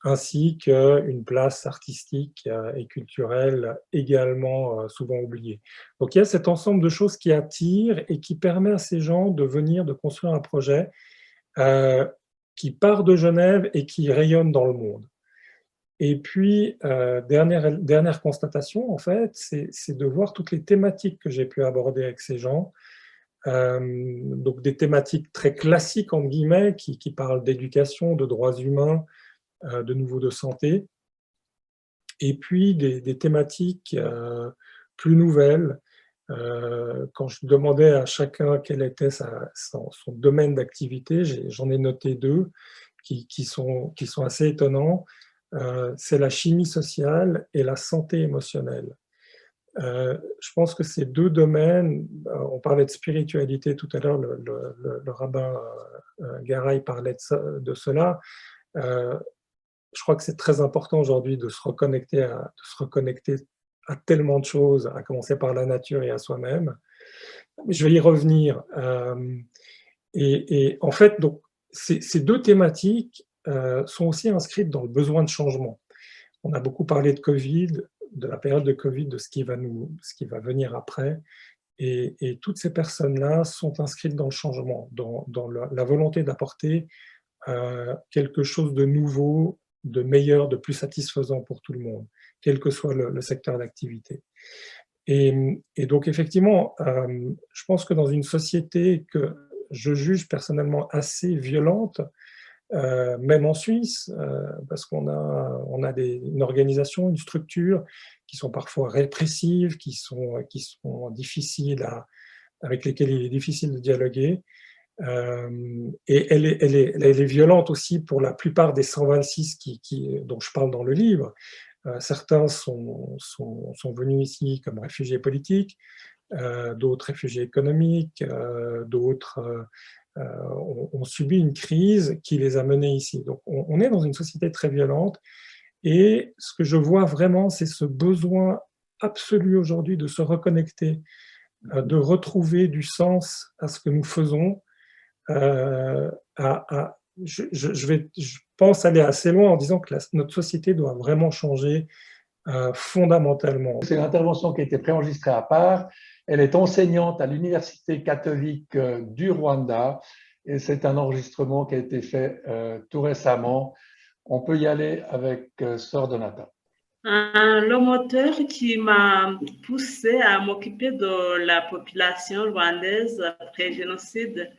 ainsi qu'une place artistique et culturelle également souvent oubliée. Donc il y a cet ensemble de choses qui attirent et qui permet à ces gens de venir, de construire un projet qui part de Genève et qui rayonne dans le monde. Et puis, dernière constatation, en fait, c'est de voir toutes les thématiques que j'ai pu aborder avec ces gens. Donc des thématiques très classiques, entre guillemets, qui parlent d'éducation, de droits humains, de nouveau de santé. Et puis des thématiques plus nouvelles. Quand je demandais à chacun quel était son domaine d'activité, j'en ai noté 2 qui sont assez étonnants. C'est la chimie sociale et la santé émotionnelle. Je pense que ces 2 domaines, on parlait de spiritualité tout à l'heure, le rabbin Garay parlait de cela. Je crois que c'est très important aujourd'hui de se reconnecter à tellement de choses, à commencer par la nature et à soi-même. Je vais y revenir. Et en fait, donc, ces 2 thématiques sont aussi inscrites dans le besoin de changement. On a beaucoup parlé de Covid, de la période de Covid, de ce qui va venir après. Et toutes ces personnes-là sont inscrites dans le changement, dans la volonté d'apporter quelque chose de nouveau, de meilleur, de plus satisfaisant pour tout le monde, quel que soit le secteur d'activité. Et donc effectivement, je pense que dans une société que je juge personnellement assez violente, même en Suisse, parce qu'on a une organisation, une structure qui sont parfois répressives, qui sont difficiles avec lesquelles il est difficile de dialoguer. Et elle est violente aussi pour la plupart des 126 dont je parle dans le livre. Certains sont venus ici comme réfugiés politiques, d'autres réfugiés économiques, d'autres ont subi une crise qui les a menés ici. Donc on est dans une société très violente et ce que je vois vraiment, c'est ce besoin absolu aujourd'hui de se reconnecter de retrouver du sens à ce que nous faisons. Je pense aller assez loin en disant que notre société doit vraiment changer fondamentalement. C'est l'intervention qui a été préenregistrée à part. Elle est enseignante à l'Université catholique du Rwanda et c'est un enregistrement qui a été fait tout récemment. On peut y aller avec Sœur Donata. Le moteur qui m'a poussé à m'occuper de la population rwandaise après le génocide,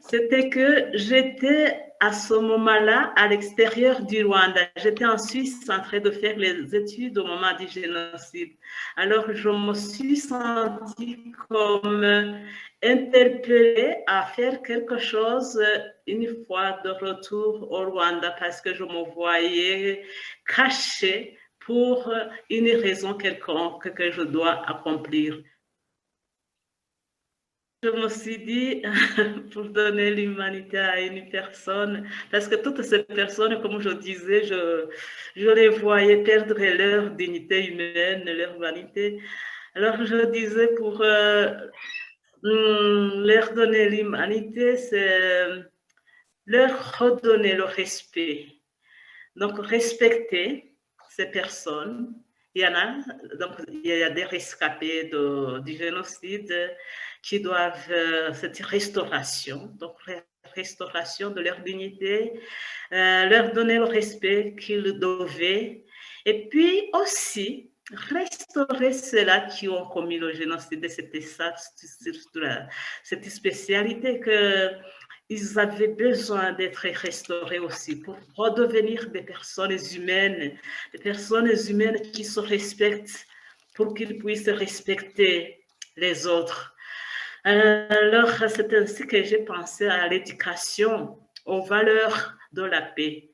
c'était que j'étais à ce moment-là à l'extérieur du Rwanda. J'étais en Suisse en train de faire les études au moment du génocide. Alors, je me suis sentie comme interpellée à faire quelque chose une fois de retour au Rwanda parce que je me voyais cachée pour une raison quelconque que je dois accomplir. Je me suis dit, pour donner l'humanité à une personne, parce que toutes ces personnes, comme je disais, je les voyais perdre leur dignité humaine, leur humanité. Alors je disais, pour leur donner l'humanité, c'est leur redonner le respect. Donc respecter ces personnes. Il y en a, donc il y a des rescapés du génocide qui doivent cette restauration, donc restauration de leur dignité, leur donner le respect qu'ils devaient, et puis aussi restaurer ceux-là qui ont commis le génocide. C'était ça, cette spécialité que ils avaient besoin d'être restaurés aussi pour redevenir des personnes humaines qui se respectent pour qu'ils puissent respecter les autres. Alors, c'est ainsi que j'ai pensé à l'éducation, aux valeurs de la paix.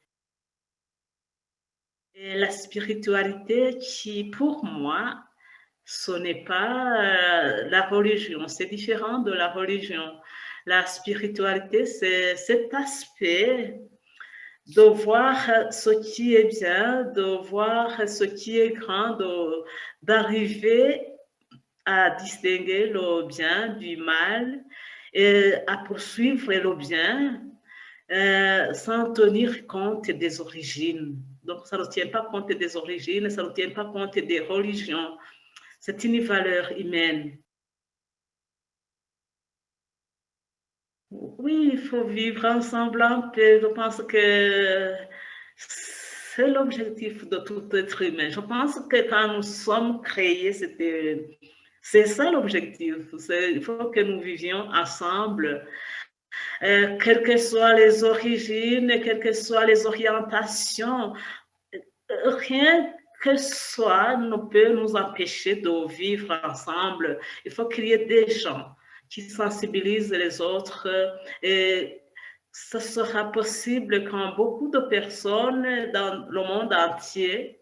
Et la spiritualité qui, pour moi, ce n'est pas la religion, c'est différent de la religion. La spiritualité, c'est cet aspect de voir ce qui est bien, de voir ce qui est grand, d'arriver à distinguer le bien du mal et à poursuivre le bien sans tenir compte des origines. Donc, ça ne tient pas compte des origines, ça ne tient pas compte des religions. C'est une valeur humaine. Oui, il faut vivre ensemble en paix. Je pense que c'est l'objectif de tout être humain. Je pense que quand nous sommes créés, c'est ça l'objectif. Il faut que nous vivions ensemble, quelles que soient les origines, quelles que soient les orientations. Rien que soit ne peut nous empêcher de vivre ensemble. Il faut qu'il y ait des gens qui sensibilisent les autres et ce sera possible quand beaucoup de personnes dans le monde entier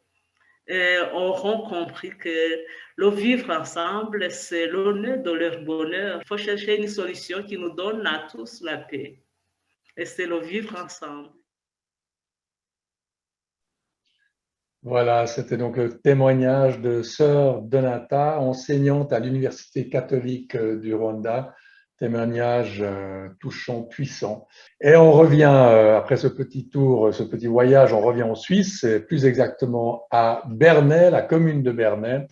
auront compris que le vivre ensemble, c'est le nœud de leur bonheur. Il faut chercher une solution qui nous donne à tous la paix. Et c'est le vivre ensemble. Voilà, c'était donc le témoignage de Sœur Donata, enseignante à l'Université catholique du Rwanda. Témoignage touchant, puissant. Et on revient, après ce petit tour, ce petit voyage, on revient en Suisse, plus exactement à Bernay, la commune de Bernay.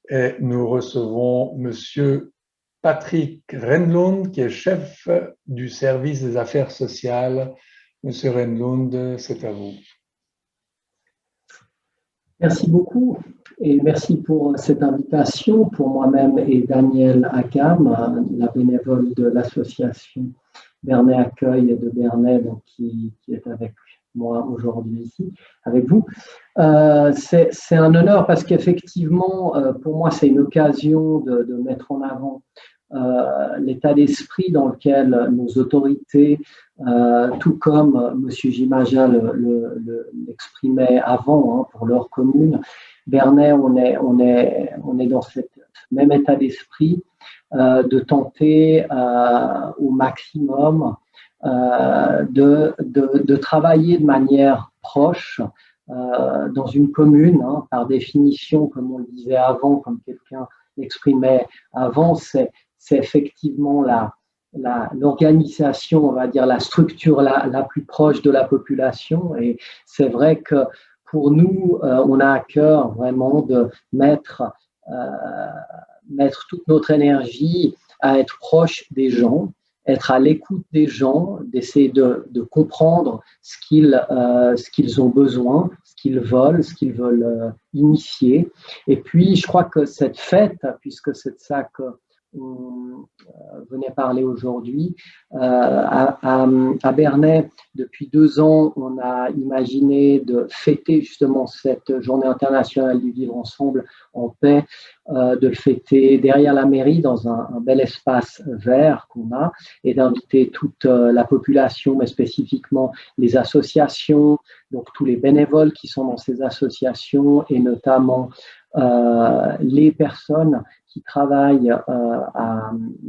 Et nous recevons Monsieur Patrick Renlund, qui est chef du service des affaires sociales. Monsieur Renlund, c'est à vous. Merci beaucoup et merci pour cette invitation pour moi-même et Daniel Akam, la bénévole de l'association Bernay Accueil de Bernay, donc qui est avec moi aujourd'hui ici, avec vous. C'est un honneur parce qu'effectivement, pour moi, c'est une occasion de mettre en avant l'état d'esprit dans lequel nos autorités, tout comme M. Jimaja l'exprimait avant pour leur commune, Bernay, on est dans ce même état d'esprit de tenter au maximum de travailler de manière proche dans une commune, par définition, comme on le disait avant, comme quelqu'un l'exprimait avant, c'est effectivement l'organisation, on va dire la structure la plus proche de la population. Et c'est vrai que pour nous, on a à cœur vraiment de mettre toute notre énergie à être proche des gens, être à l'écoute des gens, d'essayer de comprendre ce qu'ils ont besoin, ce qu'ils veulent initier. Et puis, je crois que cette fête, puisque c'est de ça qu'on venait parler aujourd'hui, à Bernay, depuis 2 ans, on a imaginé de fêter justement cette journée internationale du vivre ensemble en paix, de fêter derrière la mairie dans un bel espace vert qu'on a, et d'inviter toute la population, mais spécifiquement les associations, donc tous les bénévoles qui sont dans ces associations, et notamment les personnes qui travaillent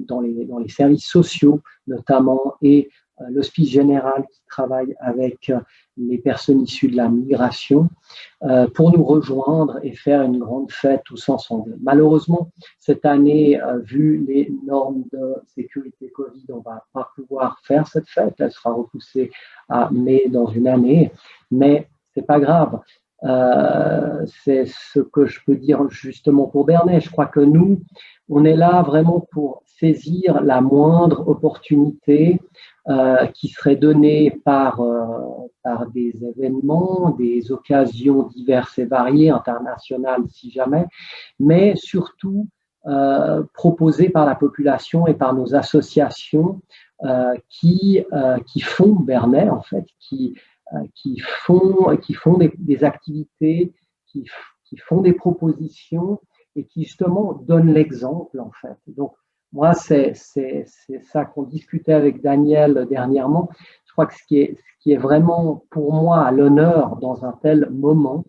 dans les services sociaux notamment, et l'Hospice général qui travaille avec les personnes issues de la migration, pour nous rejoindre et faire une grande fête tous ensemble. Malheureusement, cette année, vu les normes de sécurité Covid, on ne va pas pouvoir faire cette fête. Elle sera repoussée à mai dans une année, mais ce n'est pas grave. C'est ce que je peux dire justement pour Bernay. Je crois que nous, on est là vraiment pour saisir la moindre opportunité qui serait donnée par des événements, des occasions diverses et variées, internationales si jamais, mais surtout proposées par la population et par nos associations qui font Bernay, en fait, qui font des activités, qui font des propositions et qui justement donnent l'exemple, en fait. Donc, moi, c'est ça qu'on discutait avec Daniel dernièrement. Je crois que ce qui est vraiment pour moi à l'honneur dans un tel moment,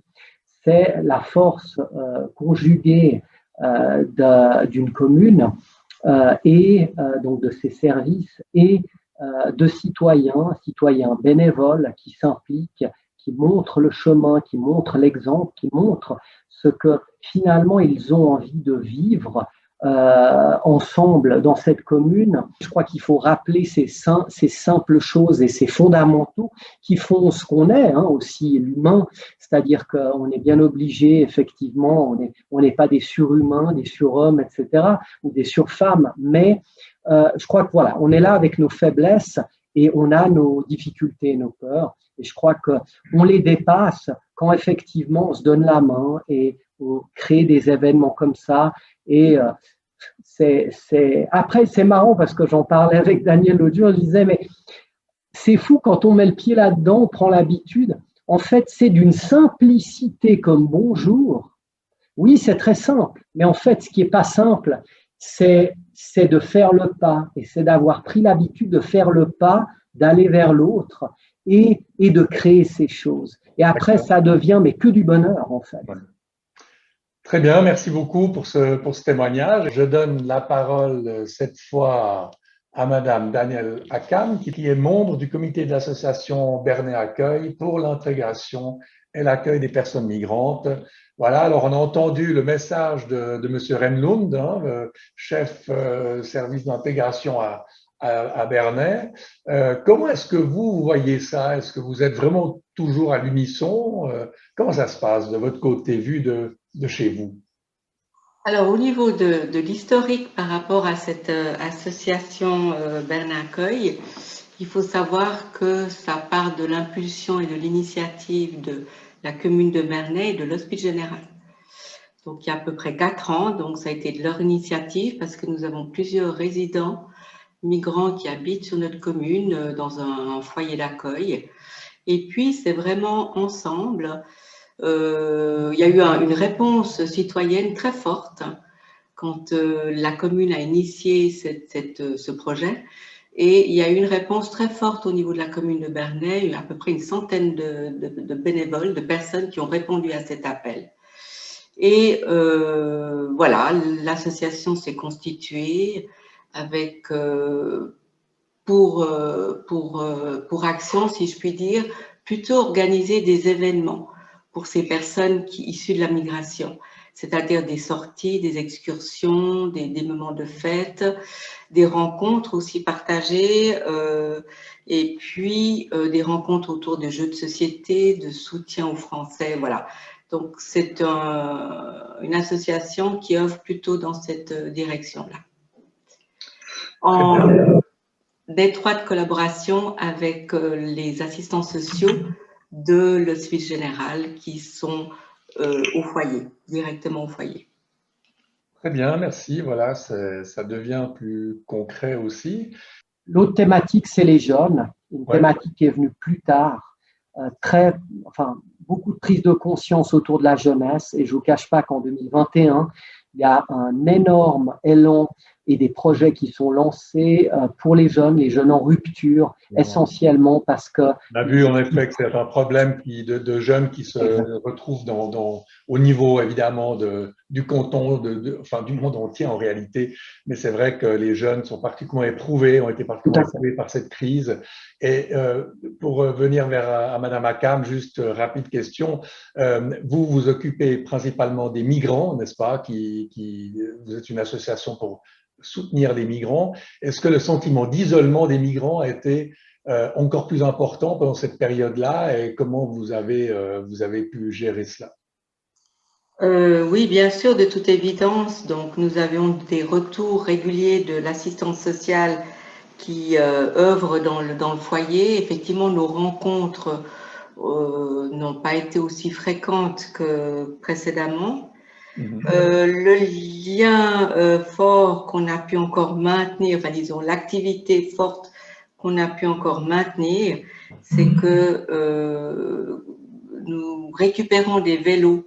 c'est la force conjuguée d'une commune et donc de ses services et de citoyens bénévoles qui s'impliquent, qui montrent le chemin, qui montrent l'exemple, qui montrent ce que finalement ils ont envie de vivre ensemble dans cette commune. Je crois qu'il faut rappeler ces simples choses et ces fondamentaux qui font ce qu'on est, aussi l'humain, c'est-à-dire qu'on est bien obligé, effectivement, on n'est pas des surhumains, des surhommes, etc., ou des surfemmes, mais je crois que voilà, on est là avec nos faiblesses et on a nos difficultés, nos peurs, et je crois qu'on les dépasse quand effectivement on se donne la main et on crée des événements comme ça. Et après, c'est marrant parce que j'en parlais avec Daniel l'autre jour, je disais, mais c'est fou quand on met le pied là-dedans, on prend l'habitude. En fait, c'est d'une simplicité comme bonjour. Oui, c'est très simple, mais en fait, ce qui n'est pas simple, c'est de faire le pas, et c'est d'avoir pris l'habitude de faire le pas, d'aller vers l'autre et de créer ces choses. Et après, ça devient mais que du bonheur, en fait. Très bien, merci beaucoup pour ce témoignage. Je donne la parole cette fois à Madame Danielle Akam, qui est membre du comité de l'association Bernay Accueil pour l'intégration et l'accueil des personnes migrantes. Voilà, alors on a entendu le message de Monsieur Renlund, le chef service d'intégration à Bernay. Comment est-ce que vous voyez ça? Est-ce que vous êtes vraiment toujours à l'unisson? Comment ça se passe de votre côté, vu de chez vous? Alors, au niveau de l'historique par rapport à cette association Bernay Accueil, il faut savoir que ça part de l'impulsion et de l'initiative de la commune de Bernay et de l'Hospice général. Donc, il y a à peu près 4 ans, donc ça a été de leur initiative parce que nous avons plusieurs résidents migrants qui habitent sur notre commune dans un foyer d'accueil. Et puis, c'est vraiment ensemble. Il y a eu une réponse citoyenne très forte quand la commune a initié ce projet. Et il y a eu une réponse très forte au niveau de la commune de Bernay. Il y a à peu près une centaine de bénévoles, de personnes qui ont répondu à cet appel. Et voilà, l'association s'est constituée avec, pour action, si je puis dire, plutôt organiser des événements pour ces personnes issues de la migration. c'est-à-dire des sorties, des excursions, des moments de fête, des rencontres aussi partagées, et puis des rencontres autour de jeux de société, de soutien aux Français, voilà. Donc c'est une association qui œuvre plutôt dans cette direction-là. En d'étroite collaboration avec les assistants sociaux de l'Hospice Général qui sont au foyer, directement au foyer. Très bien, merci. Voilà, ça devient plus concret aussi. L'autre thématique, c'est les jeunes. Une thématique qui est venue plus tard. Beaucoup de prise de conscience autour de la jeunesse. Et je ne vous cache pas qu'en 2021, il y a un énorme élan et des projets qui sont lancés pour les jeunes en rupture, essentiellement parce que… On a vu en effet que c'est un problème de jeunes qui se retrouvent au niveau évidemment du canton, du monde entier en réalité, mais c'est vrai que les jeunes sont particulièrement éprouvés, ont été particulièrement éprouvés par cette crise. Et pour venir à Madame Akam, juste rapide question, vous vous occupez principalement des migrants, n'est-ce pas, vous êtes une association pour soutenir les migrants. Est-ce que le sentiment d'isolement des migrants a été encore plus important pendant cette période-là et comment vous avez pu gérer cela? Oui, bien sûr, de toute évidence. Donc, nous avions des retours réguliers de l'assistance sociale qui œuvre dans le foyer. Effectivement, nos rencontres n'ont pas été aussi fréquentes que précédemment. Le lien fort qu'on a pu encore maintenir, enfin disons l'activité forte qu'on a pu encore maintenir, c'est que nous récupérons des vélos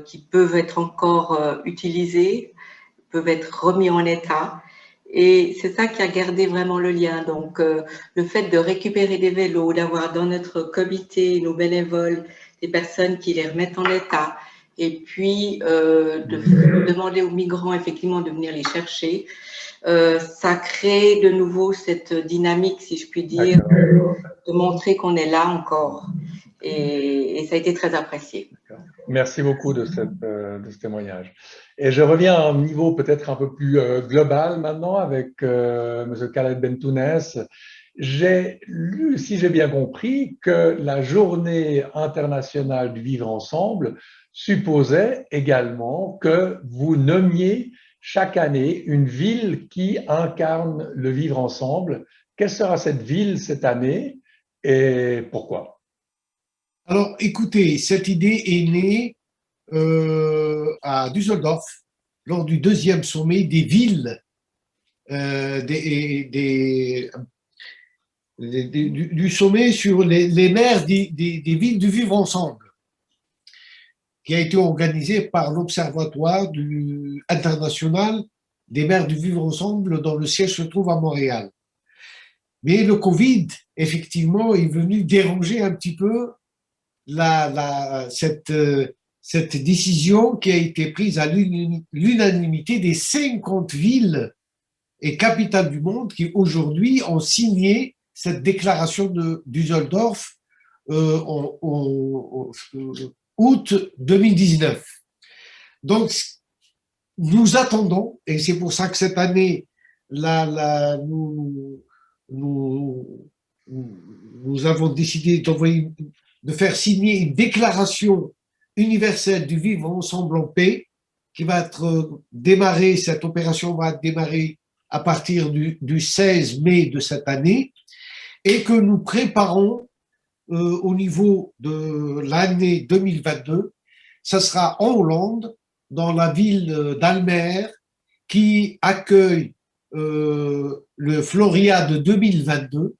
qui peuvent être encore utilisés, peuvent être remis en état. Et c'est ça qui a gardé vraiment le lien. Donc, le fait de récupérer des vélos, d'avoir dans notre comité nos bénévoles, des personnes qui les remettent en état, et puis de demander aux migrants effectivement de venir les chercher, ça crée de nouveau cette dynamique, si je puis dire, de montrer qu'on est là encore. Et ça a été très apprécié. Merci beaucoup de ce témoignage. Et je reviens à un niveau peut-être un peu plus global maintenant avec M. Khaled Bentounès. J'ai lu, si j'ai bien compris, que la journée internationale du vivre ensemble supposait également que vous nommiez chaque année une ville qui incarne le vivre ensemble. Quelle sera cette ville cette année et pourquoi? Alors, écoutez, cette idée est née à Düsseldorf lors du 2e sommet des villes du sommet sur les maires des villes du vivre ensemble, qui a été organisé par l'Observatoire international des maires du vivre ensemble, dont le siège se trouve à Montréal. Mais le Covid, effectivement, est venu déranger un petit peu cette décision qui a été prise à l'unanimité des 50 villes et capitales du monde qui aujourd'hui ont signé cette déclaration de Düsseldorf en août 2019. Donc, nous attendons, et c'est pour ça que cette année, nous avons décidé de faire signer une déclaration universelle du vivre ensemble en paix qui va être démarrée, cette opération va démarrer à partir du 16 mai de cette année et que nous préparons au niveau de l'année 2022. Ça sera en Hollande, dans la ville d'Almer, qui accueille le Floria de 2022,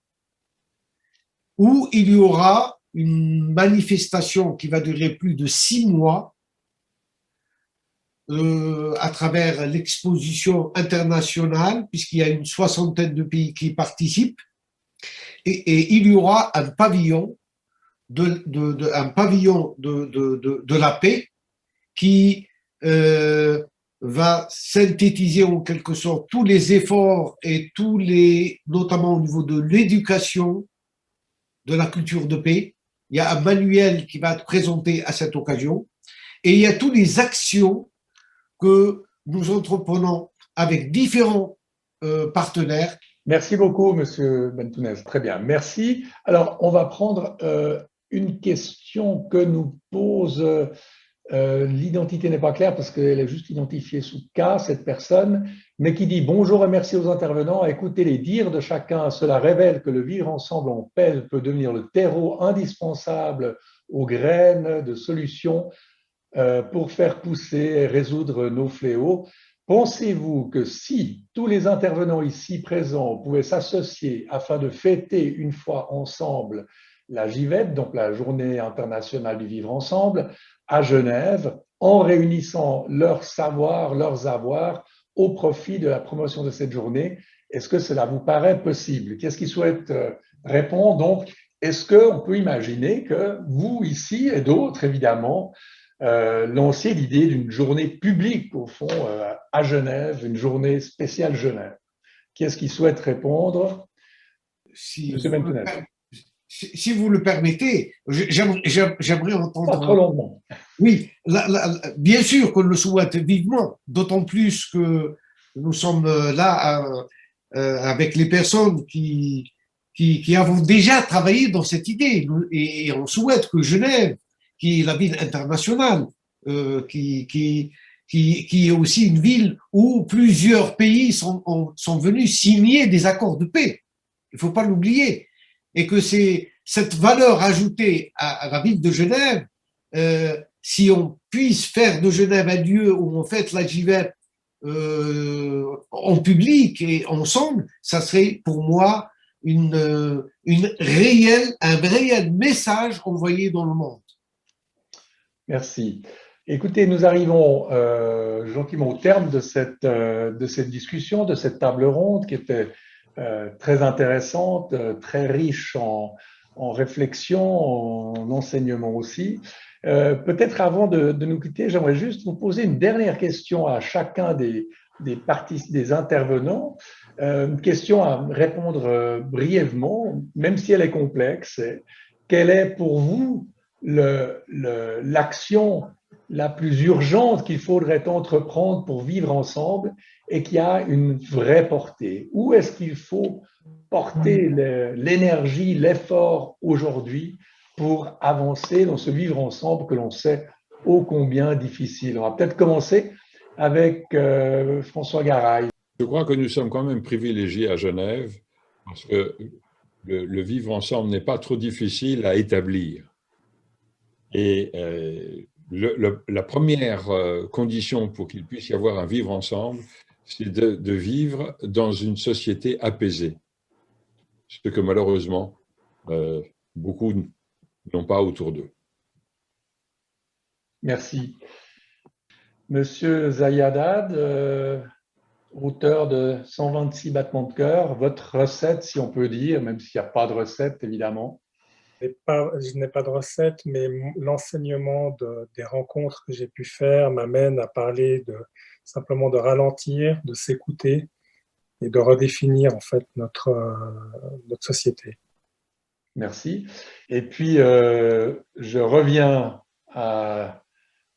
où il y aura une manifestation qui va durer plus de 6 mois à travers l'exposition internationale, puisqu'il y a une 60aine de pays qui participent, et il y aura un pavillon de la paix qui va synthétiser en quelque sorte tous les efforts et notamment au niveau de l'éducation, de la culture de paix. Il y a un manuel qui va être présenté à cette occasion Et il y a toutes les actions que nous entreprenons avec différents partenaires. Merci beaucoup, Monsieur Bentounez. Très bien, merci. Alors, on va prendre une question que nous pose, l'identité n'est pas claire parce qu'elle est juste identifiée sous K, cette personne, mais qui dit « Bonjour et merci aux intervenants. À écouter les dires de chacun, cela révèle que le vivre ensemble en paix peut devenir le terreau indispensable aux graines de solutions pour faire pousser et résoudre nos fléaux. Pensez-vous que si tous les intervenants ici présents pouvaient s'associer afin de fêter une fois ensemble la JVET, donc la Journée internationale du vivre ensemble, à Genève, en réunissant leurs savoirs, leurs avoirs au profit de la promotion de cette journée, est-ce que cela vous paraît possible? Qu'est-ce qui souhaite répondre? Donc, est-ce qu'on peut imaginer que vous ici et d'autres, évidemment, lanciez l'idée d'une journée publique, au fond, à Genève, une journée spéciale Genève? Qui est-ce qui souhaite répondre? Monsieur Bentounez. Si vous le permettez, j'aimerais entendre… Pas trop longuement. Oui, bien sûr qu'on le souhaite vivement, d'autant plus que nous sommes là avec les personnes qui avons déjà travaillé dans cette idée. Et on souhaite que Genève, qui est la ville internationale, qui est aussi une ville où plusieurs pays sont venus signer des accords de paix. Il ne faut pas l'oublier. Et que c'est cette valeur ajoutée à la ville de Genève, si on puisse faire de Genève un lieu où on fête la JVET en public et ensemble, ça serait pour moi un réel message envoyé dans le monde. Merci. Écoutez, nous arrivons gentiment au terme de cette discussion, de cette table ronde qui était très intéressante, très riche en réflexion, en enseignement aussi. Peut-être avant de nous quitter, j'aimerais juste vous poser une dernière question à chacun des intervenants, une question à répondre brièvement, même si elle est complexe. Quelle est pour vous l'action la plus urgente qu'il faudrait entreprendre pour vivre ensemble et qui a une vraie portée? Où est-ce qu'il faut porter l'énergie, l'effort aujourd'hui pour avancer dans ce vivre ensemble que l'on sait ô combien difficile? On va peut-être commencer avec François Garay. Je crois que nous sommes quand même privilégiés à Genève parce que le vivre ensemble n'est pas trop difficile à établir. Et la première condition pour qu'il puisse y avoir un vivre ensemble, c'est de vivre dans une société apaisée. Ce que malheureusement, beaucoup n'ont pas autour d'eux. Merci. Monsieur Zayadad, auteur de 126 battements de cœur, votre recette, si on peut dire, même s'il n'y a pas de recette, évidemment. Je n'ai pas de recette, mais l'enseignement des rencontres que j'ai pu faire m'amène à parler simplement de ralentir, de s'écouter et de redéfinir en fait notre société. Merci. Et puis, je reviens à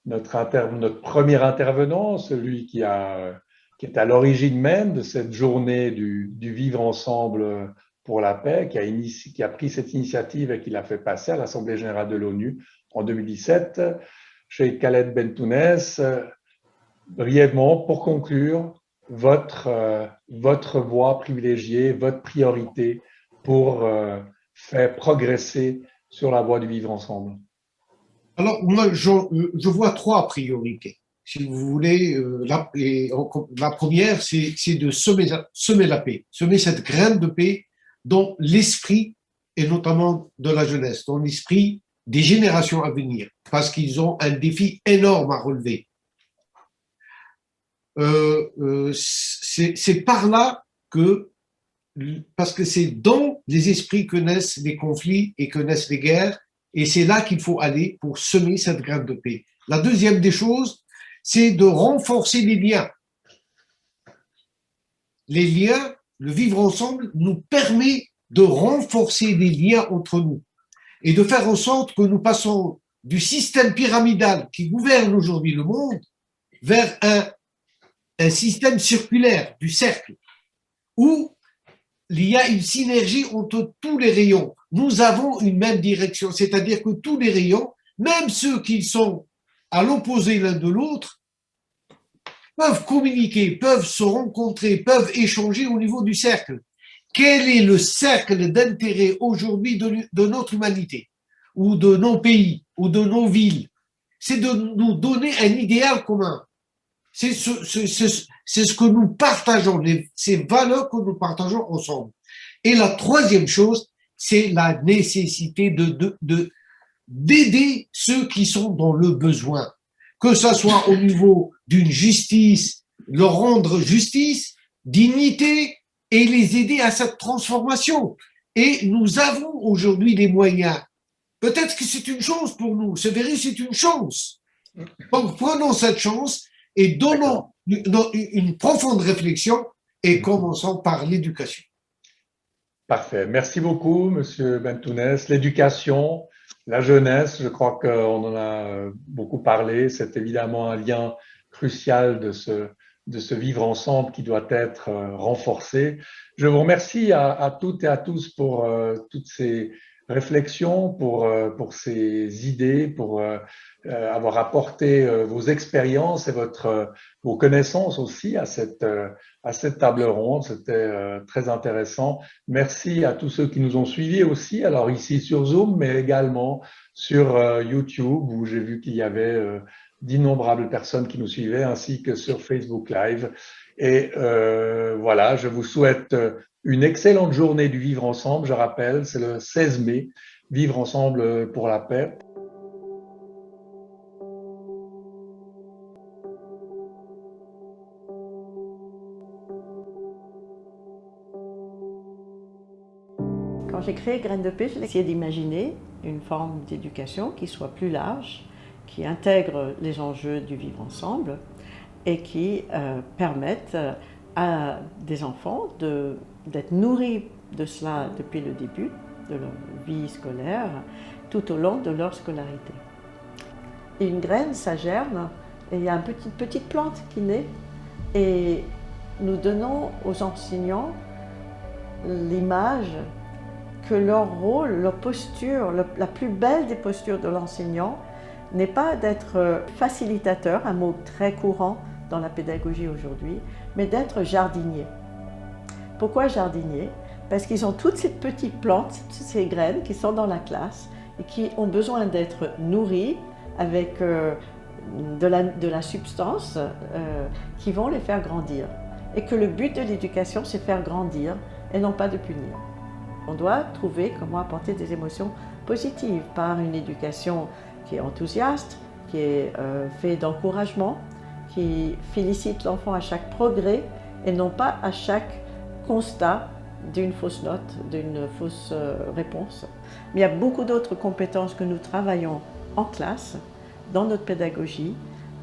notre premier intervenant, celui qui est à l'origine même de cette journée du vivre ensemble pour la paix, qui a pris cette initiative et qui l'a fait passer à l'Assemblée générale de l'ONU en 2017, chez Khaled Bentounez. Brièvement, pour conclure, votre voie privilégiée, votre priorité pour faire progresser sur la voie du vivre ensemble. Alors, moi, je vois trois priorités. Si vous voulez, la première, c'est de semer la paix, semer cette graine de paix dans l'esprit, et notamment de la jeunesse, dans l'esprit des générations à venir, parce qu'ils ont un défi énorme à relever. C'est par là parce que c'est dans les esprits que naissent les conflits et que naissent les guerres, et c'est là qu'il faut aller pour semer cette graine de paix. La deuxième des choses, c'est de renforcer les liens. Les liens, le vivre ensemble nous permet de renforcer les liens entre nous et de faire en sorte que nous passons du système pyramidal qui gouverne aujourd'hui le monde vers un système circulaire, du cercle, où il y a une synergie entre tous les rayons. Nous avons une même direction, c'est-à-dire que tous les rayons, même ceux qui sont à l'opposé l'un de l'autre, peuvent communiquer, peuvent se rencontrer, peuvent échanger au niveau du cercle. Quel est le cercle d'intérêt aujourd'hui de notre humanité, ou de nos pays, ou de nos villes? C'est de nous donner un idéal commun. C'est ce que nous partageons, ces valeurs que nous partageons ensemble. Et la troisième chose, c'est la nécessité d'aider ceux qui sont dans le besoin. Que ça soit au niveau d'une justice, leur rendre justice, dignité, et les aider à cette transformation. Et nous avons aujourd'hui les moyens. Peut-être que c'est une chance pour nous. Ce virus, c'est une chance. Donc, prenons cette chance et donnons une profonde réflexion et commençons par l'éducation. Parfait. Merci beaucoup, Monsieur Bentounès. L'éducation, la jeunesse, je crois qu'on en a beaucoup parlé. C'est évidemment un lien crucial de ce vivre ensemble qui doit être renforcé. Je vous remercie à toutes et à tous pour toutes ces réflexions, pour ces idées, pour avoir apporté vos expériences et vos connaissances aussi à cette table ronde. C'était très intéressant. Merci à tous ceux qui nous ont suivis aussi, alors ici sur Zoom, mais également sur YouTube, où j'ai vu qu'il y avait d'innombrables personnes qui nous suivaient, ainsi que sur Facebook Live. Et voilà, je vous souhaite une excellente journée du Vivre Ensemble. Je rappelle, c'est le 16 mai, Vivre Ensemble pour la paix. Quand j'ai créé Graines de Paix, j'ai essayé d'imaginer une forme d'éducation qui soit plus large, qui intègre les enjeux du vivre ensemble et qui permette à des enfants d'être nourris de cela depuis le début de leur vie scolaire, tout au long de leur scolarité. Et une graine, ça germe, et il y a une petite plante qui naît, et nous donnons aux enseignants l'image que leur rôle, leur posture, la plus belle des postures de l'enseignant n'est pas d'être facilitateur, un mot très courant dans la pédagogie aujourd'hui, mais d'être jardinier. Pourquoi jardinier? Parce qu'ils ont toutes ces petites plantes, toutes ces graines qui sont dans la classe et qui ont besoin d'être nourries avec de la substance qui vont les faire grandir. Et que le but de l'éducation, c'est faire grandir et non pas de punir. On doit trouver comment apporter des émotions positives par une éducation qui est enthousiaste, qui est faite d'encouragement, qui félicite l'enfant à chaque progrès et non pas à chaque constat d'une fausse note, d'une fausse réponse. Mais il y a beaucoup d'autres compétences que nous travaillons en classe, dans notre pédagogie,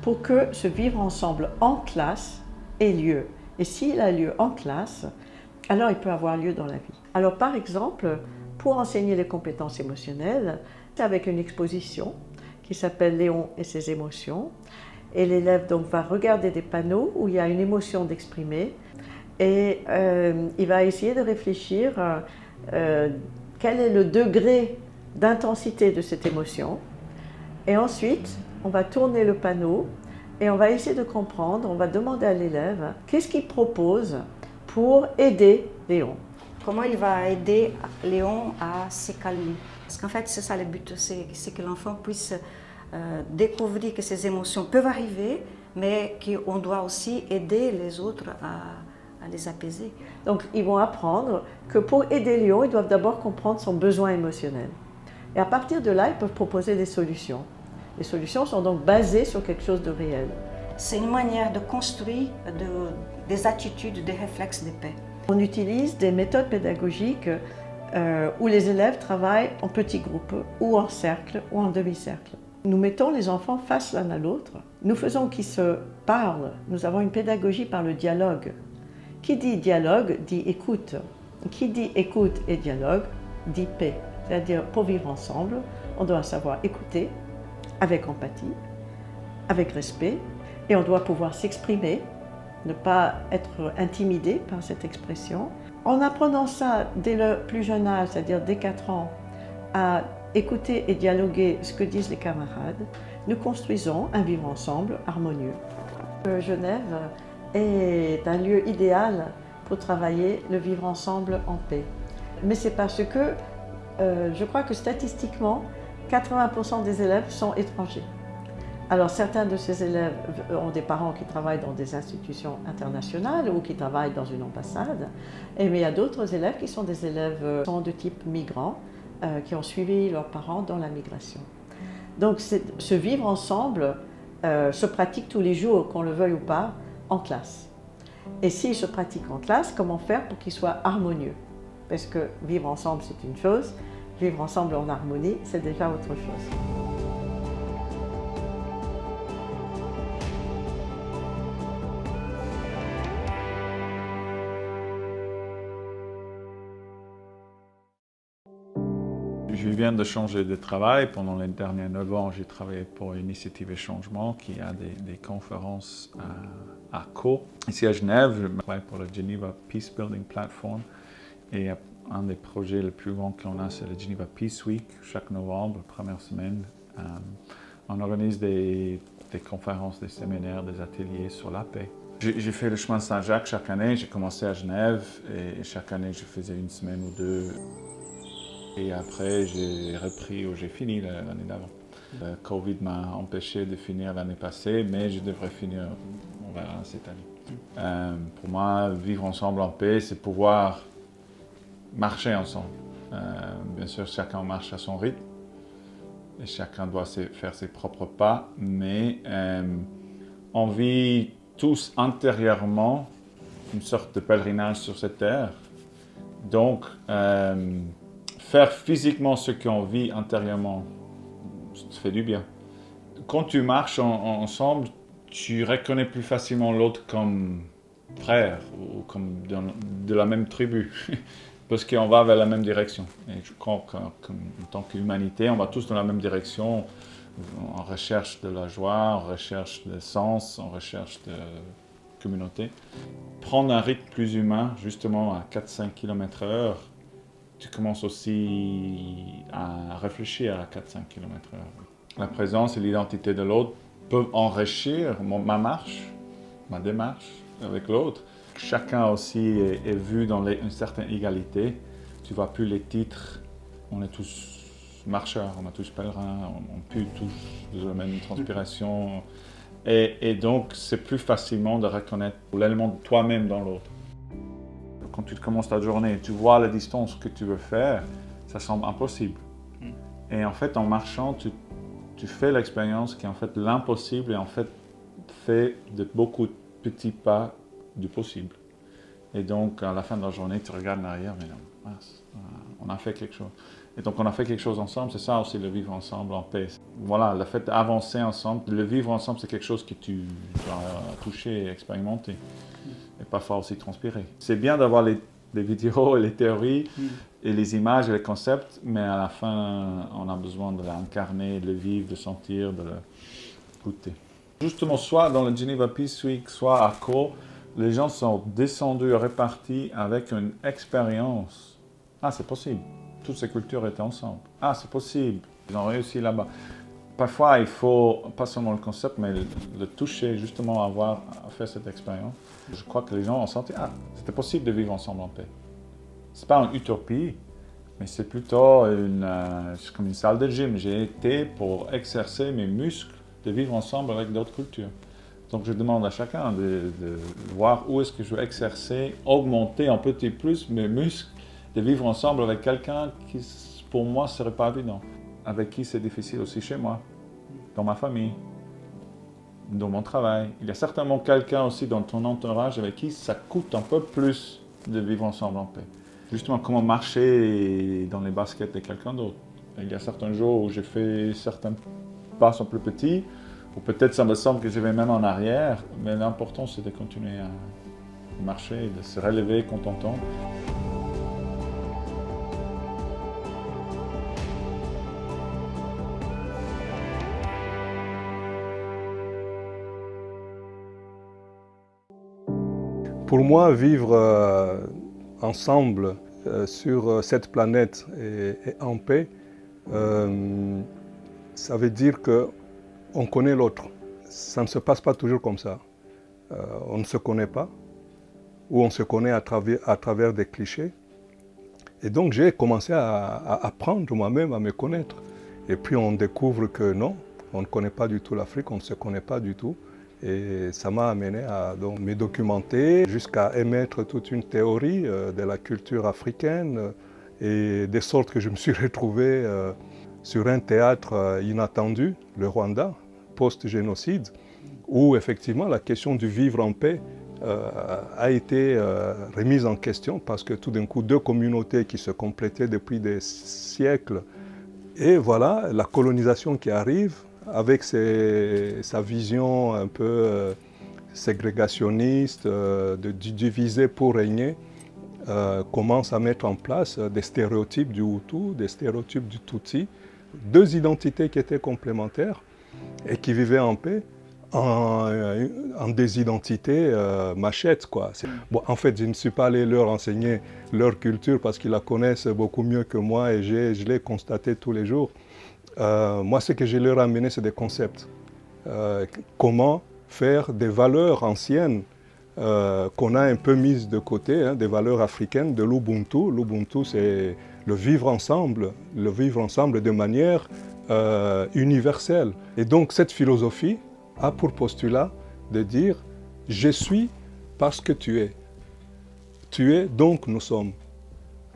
pour que ce vivre ensemble en classe ait lieu. Et s'il a lieu en classe, alors il peut avoir lieu dans la vie. Alors par exemple, pour enseigner les compétences émotionnelles, c'est avec une exposition qui s'appelle Léon et ses émotions. Et l'élève donc va regarder des panneaux où il y a une émotion d'exprimer et il va essayer de réfléchir quel est le degré d'intensité de cette émotion. Et ensuite, on va tourner le panneau et on va essayer de comprendre, on va demander à l'élève qu'est-ce qu'il propose pour aider Léon. Comment il va aider Léon à se calmer? Parce qu'en fait, c'est ça le but, c'est que l'enfant puisse découvrir que ces émotions peuvent arriver, mais qu'on doit aussi aider les autres à les apaiser. Donc, ils vont apprendre que pour aider Léon, ils doivent d'abord comprendre son besoin émotionnel. Et à partir de là, ils peuvent proposer des solutions. Les solutions sont donc basées sur quelque chose de réel. C'est une manière de construire des attitudes, des réflexes de paix. On utilise des méthodes pédagogiques où les élèves travaillent en petits groupes, ou en cercle, ou en demi-cercle. Nous mettons les enfants face l'un à l'autre. Nous faisons qu'ils se parlent. Nous avons une pédagogie par le dialogue. Qui dit dialogue dit écoute. Qui dit écoute et dialogue dit paix. C'est-à-dire, pour vivre ensemble, on doit savoir écouter avec empathie, avec respect, et on doit pouvoir s'exprimer, ne pas être intimidé par cette expression. En apprenant ça dès le plus jeune âge, c'est-à-dire dès 4 ans, à écouter et dialoguer ce que disent les camarades, nous construisons un vivre ensemble harmonieux. Genève est un lieu idéal pour travailler le vivre ensemble en paix. Mais c'est parce que je crois que statistiquement, 80% des élèves sont étrangers. Alors certains de ces élèves ont des parents qui travaillent dans des institutions internationales ou qui travaillent dans une ambassade, mais il y a d'autres élèves qui sont des élèves de type migrant, qui ont suivi leurs parents dans la migration. Donc ce vivre ensemble se pratique tous les jours, qu'on le veuille ou pas, en classe. Et s'il se pratique en classe, comment faire pour qu'il soit harmonieux? Parce que vivre ensemble, c'est une chose, vivre ensemble en harmonie, c'est déjà autre chose. Je viens de changer de travail. Pendant les derniers 9 ans, j'ai travaillé pour Initiative et Changement qui a des conférences à Co. Ici à Genève, je travaille pour la Geneva Peace Building Platform. Et un des projets les plus grands qu'on a, c'est le Geneva Peace Week. Chaque novembre, première semaine, on organise des conférences, des séminaires, des ateliers sur la paix. J'ai fait le chemin de Saint-Jacques chaque année. J'ai commencé à Genève et chaque année, je faisais une semaine ou deux. Et après, j'ai repris ou j'ai fini l'année d'avant. Le Covid m'a empêché de finir l'année passée, mais je devrais finir, on verra, cette année. Pour moi, vivre ensemble en paix, c'est pouvoir marcher ensemble. Bien sûr, chacun marche à son rythme et chacun doit faire ses propres pas, mais on vit tous intérieurement une sorte de pèlerinage sur cette terre. Donc, faire physiquement ce qu'on vit intérieurement, ça fait du bien. Quand tu marches ensemble, tu reconnais plus facilement l'autre comme frère ou comme de la même tribu, parce qu'on va vers la même direction. Et je crois qu'en tant qu'humanité, on va tous dans la même direction, en recherche de la joie, en recherche de sens, en recherche de communauté. Prendre un rythme plus humain, justement à 4-5 km/h, tu commences aussi à réfléchir à 4-5 km/h. La présence et l'identité de l'autre peuvent enrichir ma marche, ma démarche avec l'autre. Chacun aussi est vu dans une certaine égalité. Tu ne vois plus les titres, on est tous marcheurs, on est tous pèlerins, on pue tous de la même transpiration. Et donc, c'est plus facilement de reconnaître l'élément de toi-même dans l'autre. Quand tu commences ta journée, tu vois la distance que tu veux faire, ça semble impossible. Et en fait, en marchant, tu fais l'expérience qui est en fait l'impossible et en fait fait de beaucoup de petits pas du possible. Et donc, à la fin de la journée, tu regardes en arrière, mais non, on a fait quelque chose. Et donc, on a fait quelque chose ensemble, c'est ça aussi le vivre ensemble en paix. Voilà, le fait d'avancer ensemble, le vivre ensemble, c'est quelque chose que tu dois toucher et expérimenter. Et parfois aussi transpirer. C'est bien d'avoir les vidéos et les théories et les images et les concepts, mais à la fin, on a besoin de l'incarner, de le vivre, de sentir, de le goûter. Justement, soit dans le Geneva Peace Week, soit à Co, les gens sont descendus, répartis avec une expérience. Ah, c'est possible. Toutes ces cultures étaient ensemble. Ah, c'est possible. Ils ont réussi là-bas. Parfois, il faut pas seulement le concept, mais le toucher, justement, avoir fait cette expérience. Je crois que les gens ont senti, ah, c'était possible de vivre ensemble en paix. C'est pas une utopie, mais c'est plutôt comme une salle de gym. J'ai été pour exercer mes muscles de vivre ensemble avec d'autres cultures. Donc, je demande à chacun de voir où est-ce que je veux exercer, augmenter un petit plus mes muscles, de vivre ensemble avec quelqu'un qui, pour moi, ne serait pas évident. Avec qui c'est difficile aussi chez moi, dans ma famille, dans mon travail. Il y a certainement quelqu'un aussi dans ton entourage avec qui ça coûte un peu plus de vivre ensemble en paix. Justement, comment marcher dans les baskets de quelqu'un d'autre. Il y a certains jours où j'ai fait certains pas sont plus petits, ou peut-être ça me semble que je vais même en arrière, mais l'important c'est de continuer à marcher, de se relever quand on tombe. Pour moi, vivre ensemble sur cette planète et en paix, ça veut dire qu'on connaît l'autre. Ça ne se passe pas toujours comme ça. On ne se connaît pas, ou on se connaît à travers des clichés. Et donc j'ai commencé à apprendre moi-même à me connaître. Et puis on découvre que non, on ne connaît pas du tout l'Afrique, on ne se connaît pas du tout. Et ça m'a amené à donc, me documenter jusqu'à émettre toute une théorie de la culture africaine, et de sorte que je me suis retrouvé sur un théâtre inattendu, le Rwanda, post-génocide, où effectivement la question du vivre en paix a été remise en question parce que tout d'un coup, deux communautés qui se complétaient depuis des siècles, et voilà, la colonisation qui arrive avec sa vision un peu ségrégationniste, de diviser pour régner, commence à mettre en place des stéréotypes du Hutu, des stéréotypes du Tutsi, deux identités qui étaient complémentaires et qui vivaient en paix, en des identités machettes, quoi. Bon, en fait, je ne suis pas allé leur enseigner leur culture parce qu'ils la connaissent beaucoup mieux que moi et je l'ai constaté tous les jours. Moi, ce que je leur ai amené, c'est des concepts. Comment faire des valeurs anciennes qu'on a un peu mises de côté, hein, des valeurs africaines, de l'Ubuntu. L'Ubuntu, c'est le vivre ensemble de manière universelle. Et donc, cette philosophie a pour postulat de dire « je suis parce que tu es ». Tu es, donc nous sommes.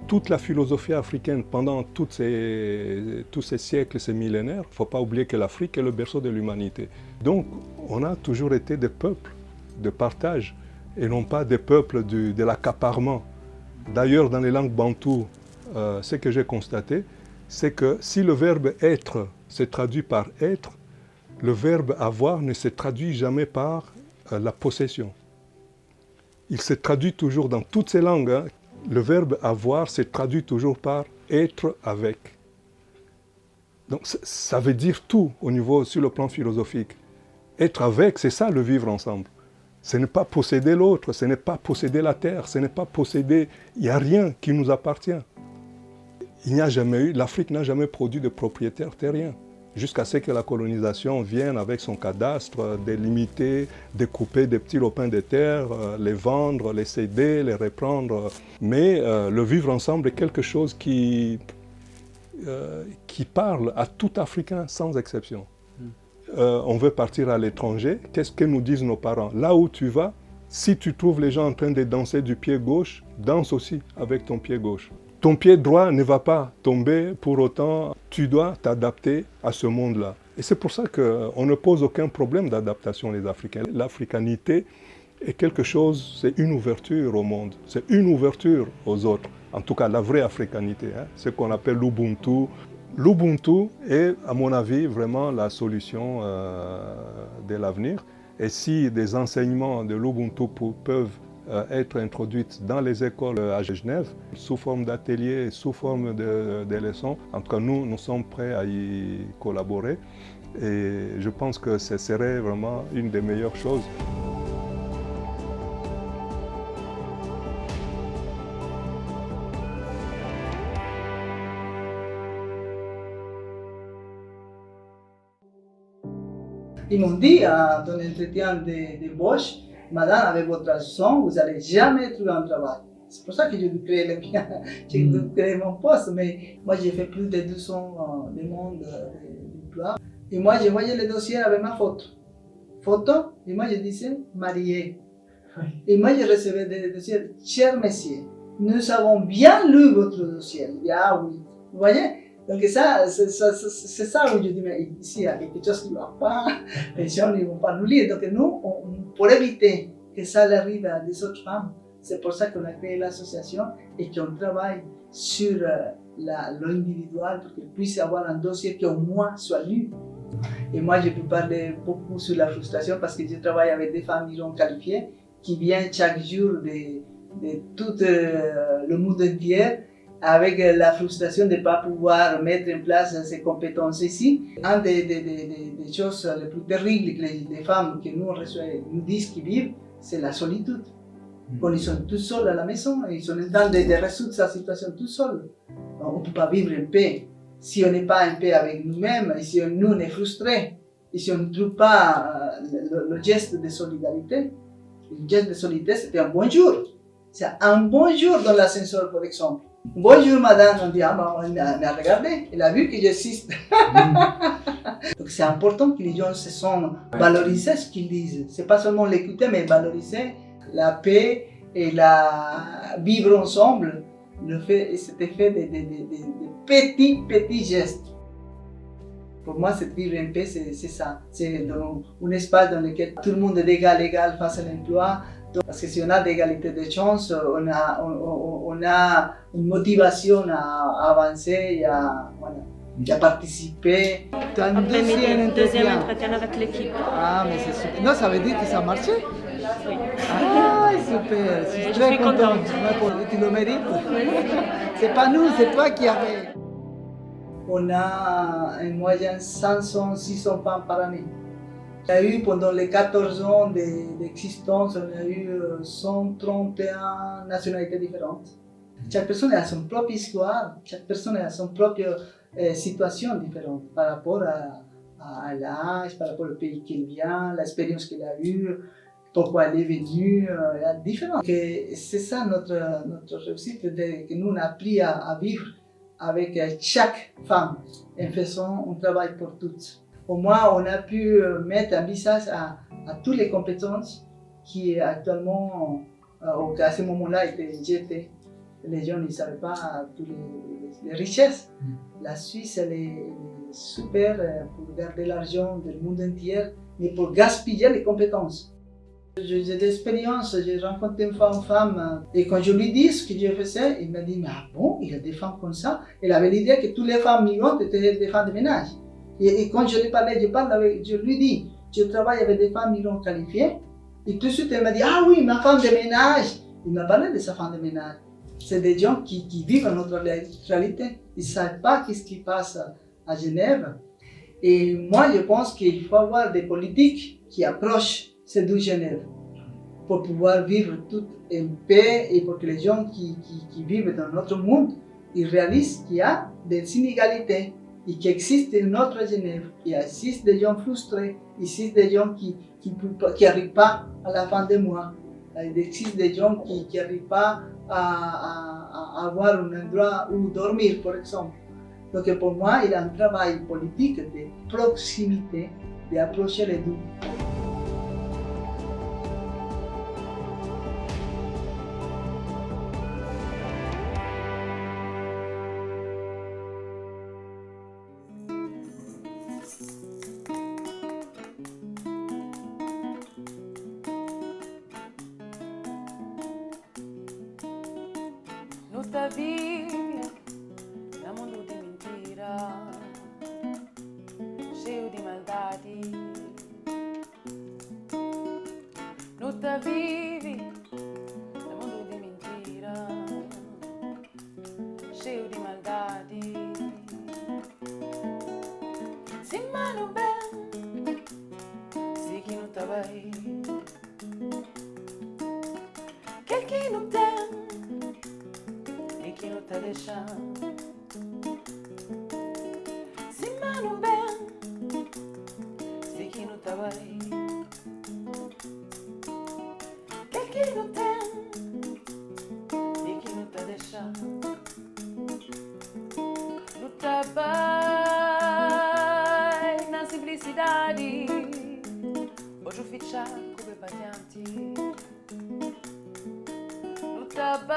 Toute la philosophie africaine pendant tous ces siècles, ces millénaires, il ne faut pas oublier que l'Afrique est le berceau de l'humanité. Donc, on a toujours été des peuples de partage et non pas des peuples de l'accaparement. D'ailleurs, dans les langues bantoues, ce que j'ai constaté, c'est que si le verbe « être » se traduit par « être », le verbe « avoir » ne se traduit jamais par la possession. Il se traduit toujours dans toutes ces langues. Hein, le verbe « avoir » se traduit toujours par « être avec ». Donc ça veut dire tout sur le plan philosophique. Être avec, c'est ça le vivre ensemble. Ce n'est pas posséder l'autre, ce n'est pas posséder la terre, ce n'est pas posséder... Il n'y a rien qui nous appartient. Il n'y a jamais eu... L'Afrique n'a jamais produit de propriétaires terriens. Jusqu'à ce que la colonisation vienne avec son cadastre, délimiter, découper des petits lopins de terre, les vendre, les céder, les reprendre. Mais le vivre ensemble est quelque chose qui parle à tout Africain sans exception. On veut partir à l'étranger, qu'est-ce que nous disent nos parents? Là où tu vas, si tu trouves les gens en train de danser du pied gauche, danse aussi avec ton pied gauche. Ton pied droit ne va pas tomber, pour autant, tu dois t'adapter à ce monde-là. Et c'est pour ça qu'on ne pose aucun problème d'adaptation, les Africains. L'africanité est quelque chose, c'est une ouverture au monde, c'est une ouverture aux autres. En tout cas, la vraie africanité, hein, ce qu'on appelle l'Ubuntu. L'Ubuntu est, à mon avis, vraiment la solution de l'avenir. Et si des enseignements de l'Ubuntu peuvent être introduites dans les écoles à Genève, sous forme d'ateliers, sous forme de leçons. En tout cas, nous sommes prêts à y collaborer et je pense que ce serait vraiment une des meilleures choses. Ils m'ont dit dans un entretien d'embauche, madame, avec votre association, vous n'allez jamais trouver un travail. C'est pour ça que j'ai dû créer mon poste. Mais moi, j'ai fait plus de 200 demandes d'emploi. Et moi, j'ai envoyé le dossier avec ma photo. Et moi, je disais marié. Et moi, j'ai reçu des dossiers. Cher monsieur, nous avons bien lu votre dossier. Ah oui. Vous voyez? Donc ça, c'est ça où je dis, mais ici, il y a quelque chose qui ne va pas, les gens ne vont pas nous lire. Donc nous, pour éviter que ça arrive à des autres femmes, c'est pour ça qu'on a créé l'association et qu'on travaille sur l'individuel pour qu'ils puissent avoir un dossier qui au moins soit lu. Et moi, je peux parler beaucoup sur la frustration parce que je travaille avec des femmes non qualifiées qui viennent chaque jour de tout le monde entier, avec la frustration de ne pas pouvoir mettre en place ces compétences ici. Une des choses les plus terribles que les femmes que nous reçoivent nous disent qu'ils vivent, c'est la solitude. Quand ils sont tout seuls à la maison, ils sont en train de résoudre sa situation tout seuls. On ne peut pas vivre en paix si on n'est pas en paix avec nous-mêmes, et si nous on est frustrés, et si on ne trouve pas le geste de solidarité. Le geste de solidarité, c'était un bonjour. C'est un bonjour dans l'ascenseur, par exemple. Bonjour madame, on dit, ah bah, on a regardé, elle a vu que j'existe. Donc c'est important que les gens se sentent valorisés ce qu'ils disent. C'est pas seulement l'écouter, mais valoriser la paix et la vivre ensemble. Cet effet de petits gestes. Pour moi, cette vivre en paix, c'est ça. C'est dans un espace dans lequel tout le monde est d'égal face à l'emploi. Parce que si on a d'égalité de chances, on a une motivation à avancer et à participer. Deuxième entretien avec l'équipe. Ah, mais c'est super. Non, ça veut dire que ça a marché. Oui. Ah, super. Je suis très contente. Tu le mérites. C'est pas nous, c'est toi qui avais. On a en moyenne 500, 600 femmes par année. On a eu pendant les 14 ans d'existence, on a eu 131 nationalités différentes. Chaque personne a son propre histoire, chaque personne a son propre situation différente par rapport à l'âge, par rapport au pays qu'elle vient, l'expérience qu'elle a eue, pourquoi elle est venue, différent. C'est ça notre réussite, que nous on a appris à vivre avec chaque femme en faisant un travail pour toutes. Au moins, on a pu mettre un visage à toutes les compétences qui actuellement, à ce moment-là, étaient jetées. Les gens ne savaient pas toutes les richesses. La Suisse, elle est super pour garder l'argent du monde entier, mais pour gaspiller les compétences. J'ai des expériences, j'ai rencontré une femme, et quand je lui dis ce que je faisais, il m'a dit, mais ah bon, il y a des femmes comme ça. Elle avait l'idée que toutes les femmes migrantes étaient des femmes de ménage. Et quand je lui parlais, je lui dis, je travaille avec des femmes migrantes qualifiées. Et tout de suite, elle m'a dit, ah oui, ma femme de ménage. Il m'a parlé de sa femme de ménage. C'est des gens qui vivent notre réalité. Ils ne savent pas ce qui passe à Genève. Et moi, je pense qu'il faut avoir des politiques qui approchent ces deux Genève pour pouvoir vivre tout en paix et pour que les gens qui vivent dans notre monde, ils réalisent qu'il y a des inégalités et qu'il existe une autre Genève. Il existe des gens frustrés, il existe des gens qui n'arrivent pas à la fin du mois. Il existe des gens qui n'arrivent pas à avoir un endroit où dormir, par exemple. Donc pour moi, il y a un travail politique de proximité, d'approcher les deux. Vive num mundo de mentira, cheio de maldade. Luta vive num mundo de mentira, cheio de maldade. Se mano bem, se que não tá bem, que não tem. Que não tá deixando se mano bem, sei que não tá bem, que não tem e que não tá deixando, não tá bem na simplicidade, hoje o fichar como patiente, não tá bem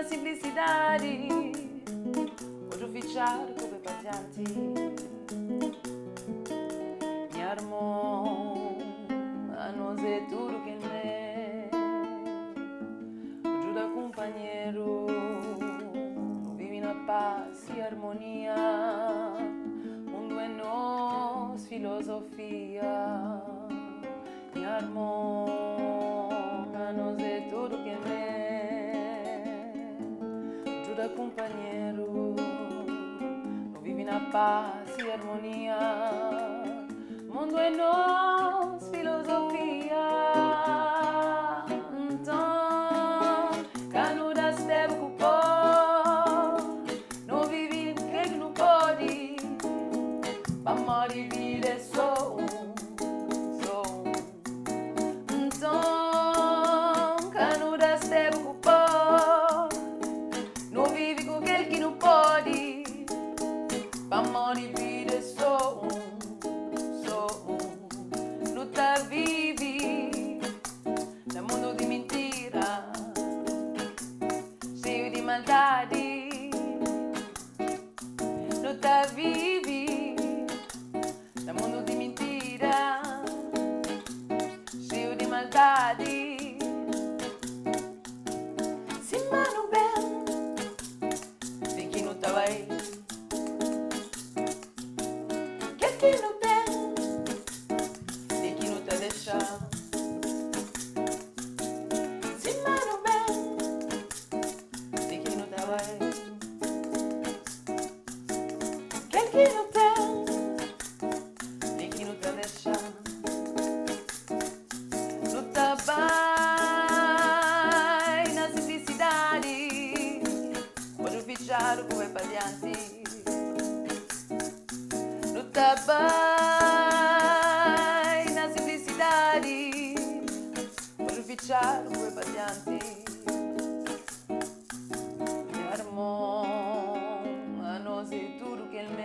simplicidade, hoje o fichar come patienti. Minha irmã, a nós é tudo que é. Ajuda companheiro, vive na paz e harmonia. Mundo é nós, filosofia. Minha irmã, a nós é tudo que é. Companheiro, vive na paz e harmonia. Mundo é nós, filosofia. viaggiare due patienti. A nós é tudo que ele me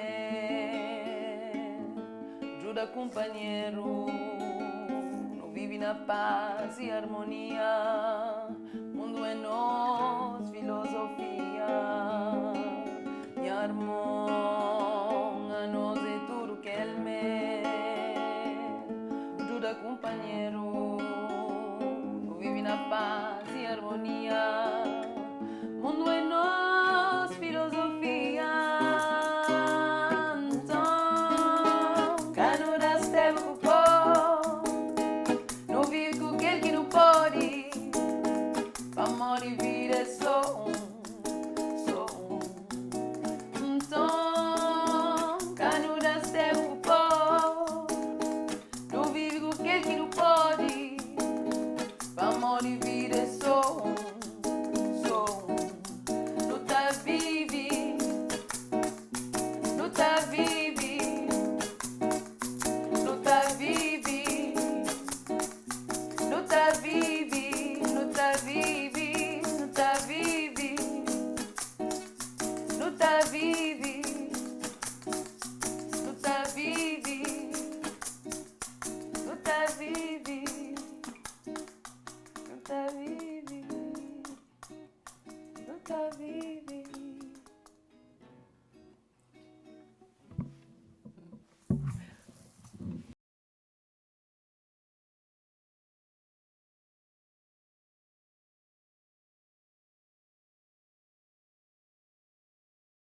ajuda companheiro, não vive na paz e harmonia, mundo é nós, filosofia. Meu irmão, a nós é tudo que ele me ajuda companheiro, não vive na paz e harmonia.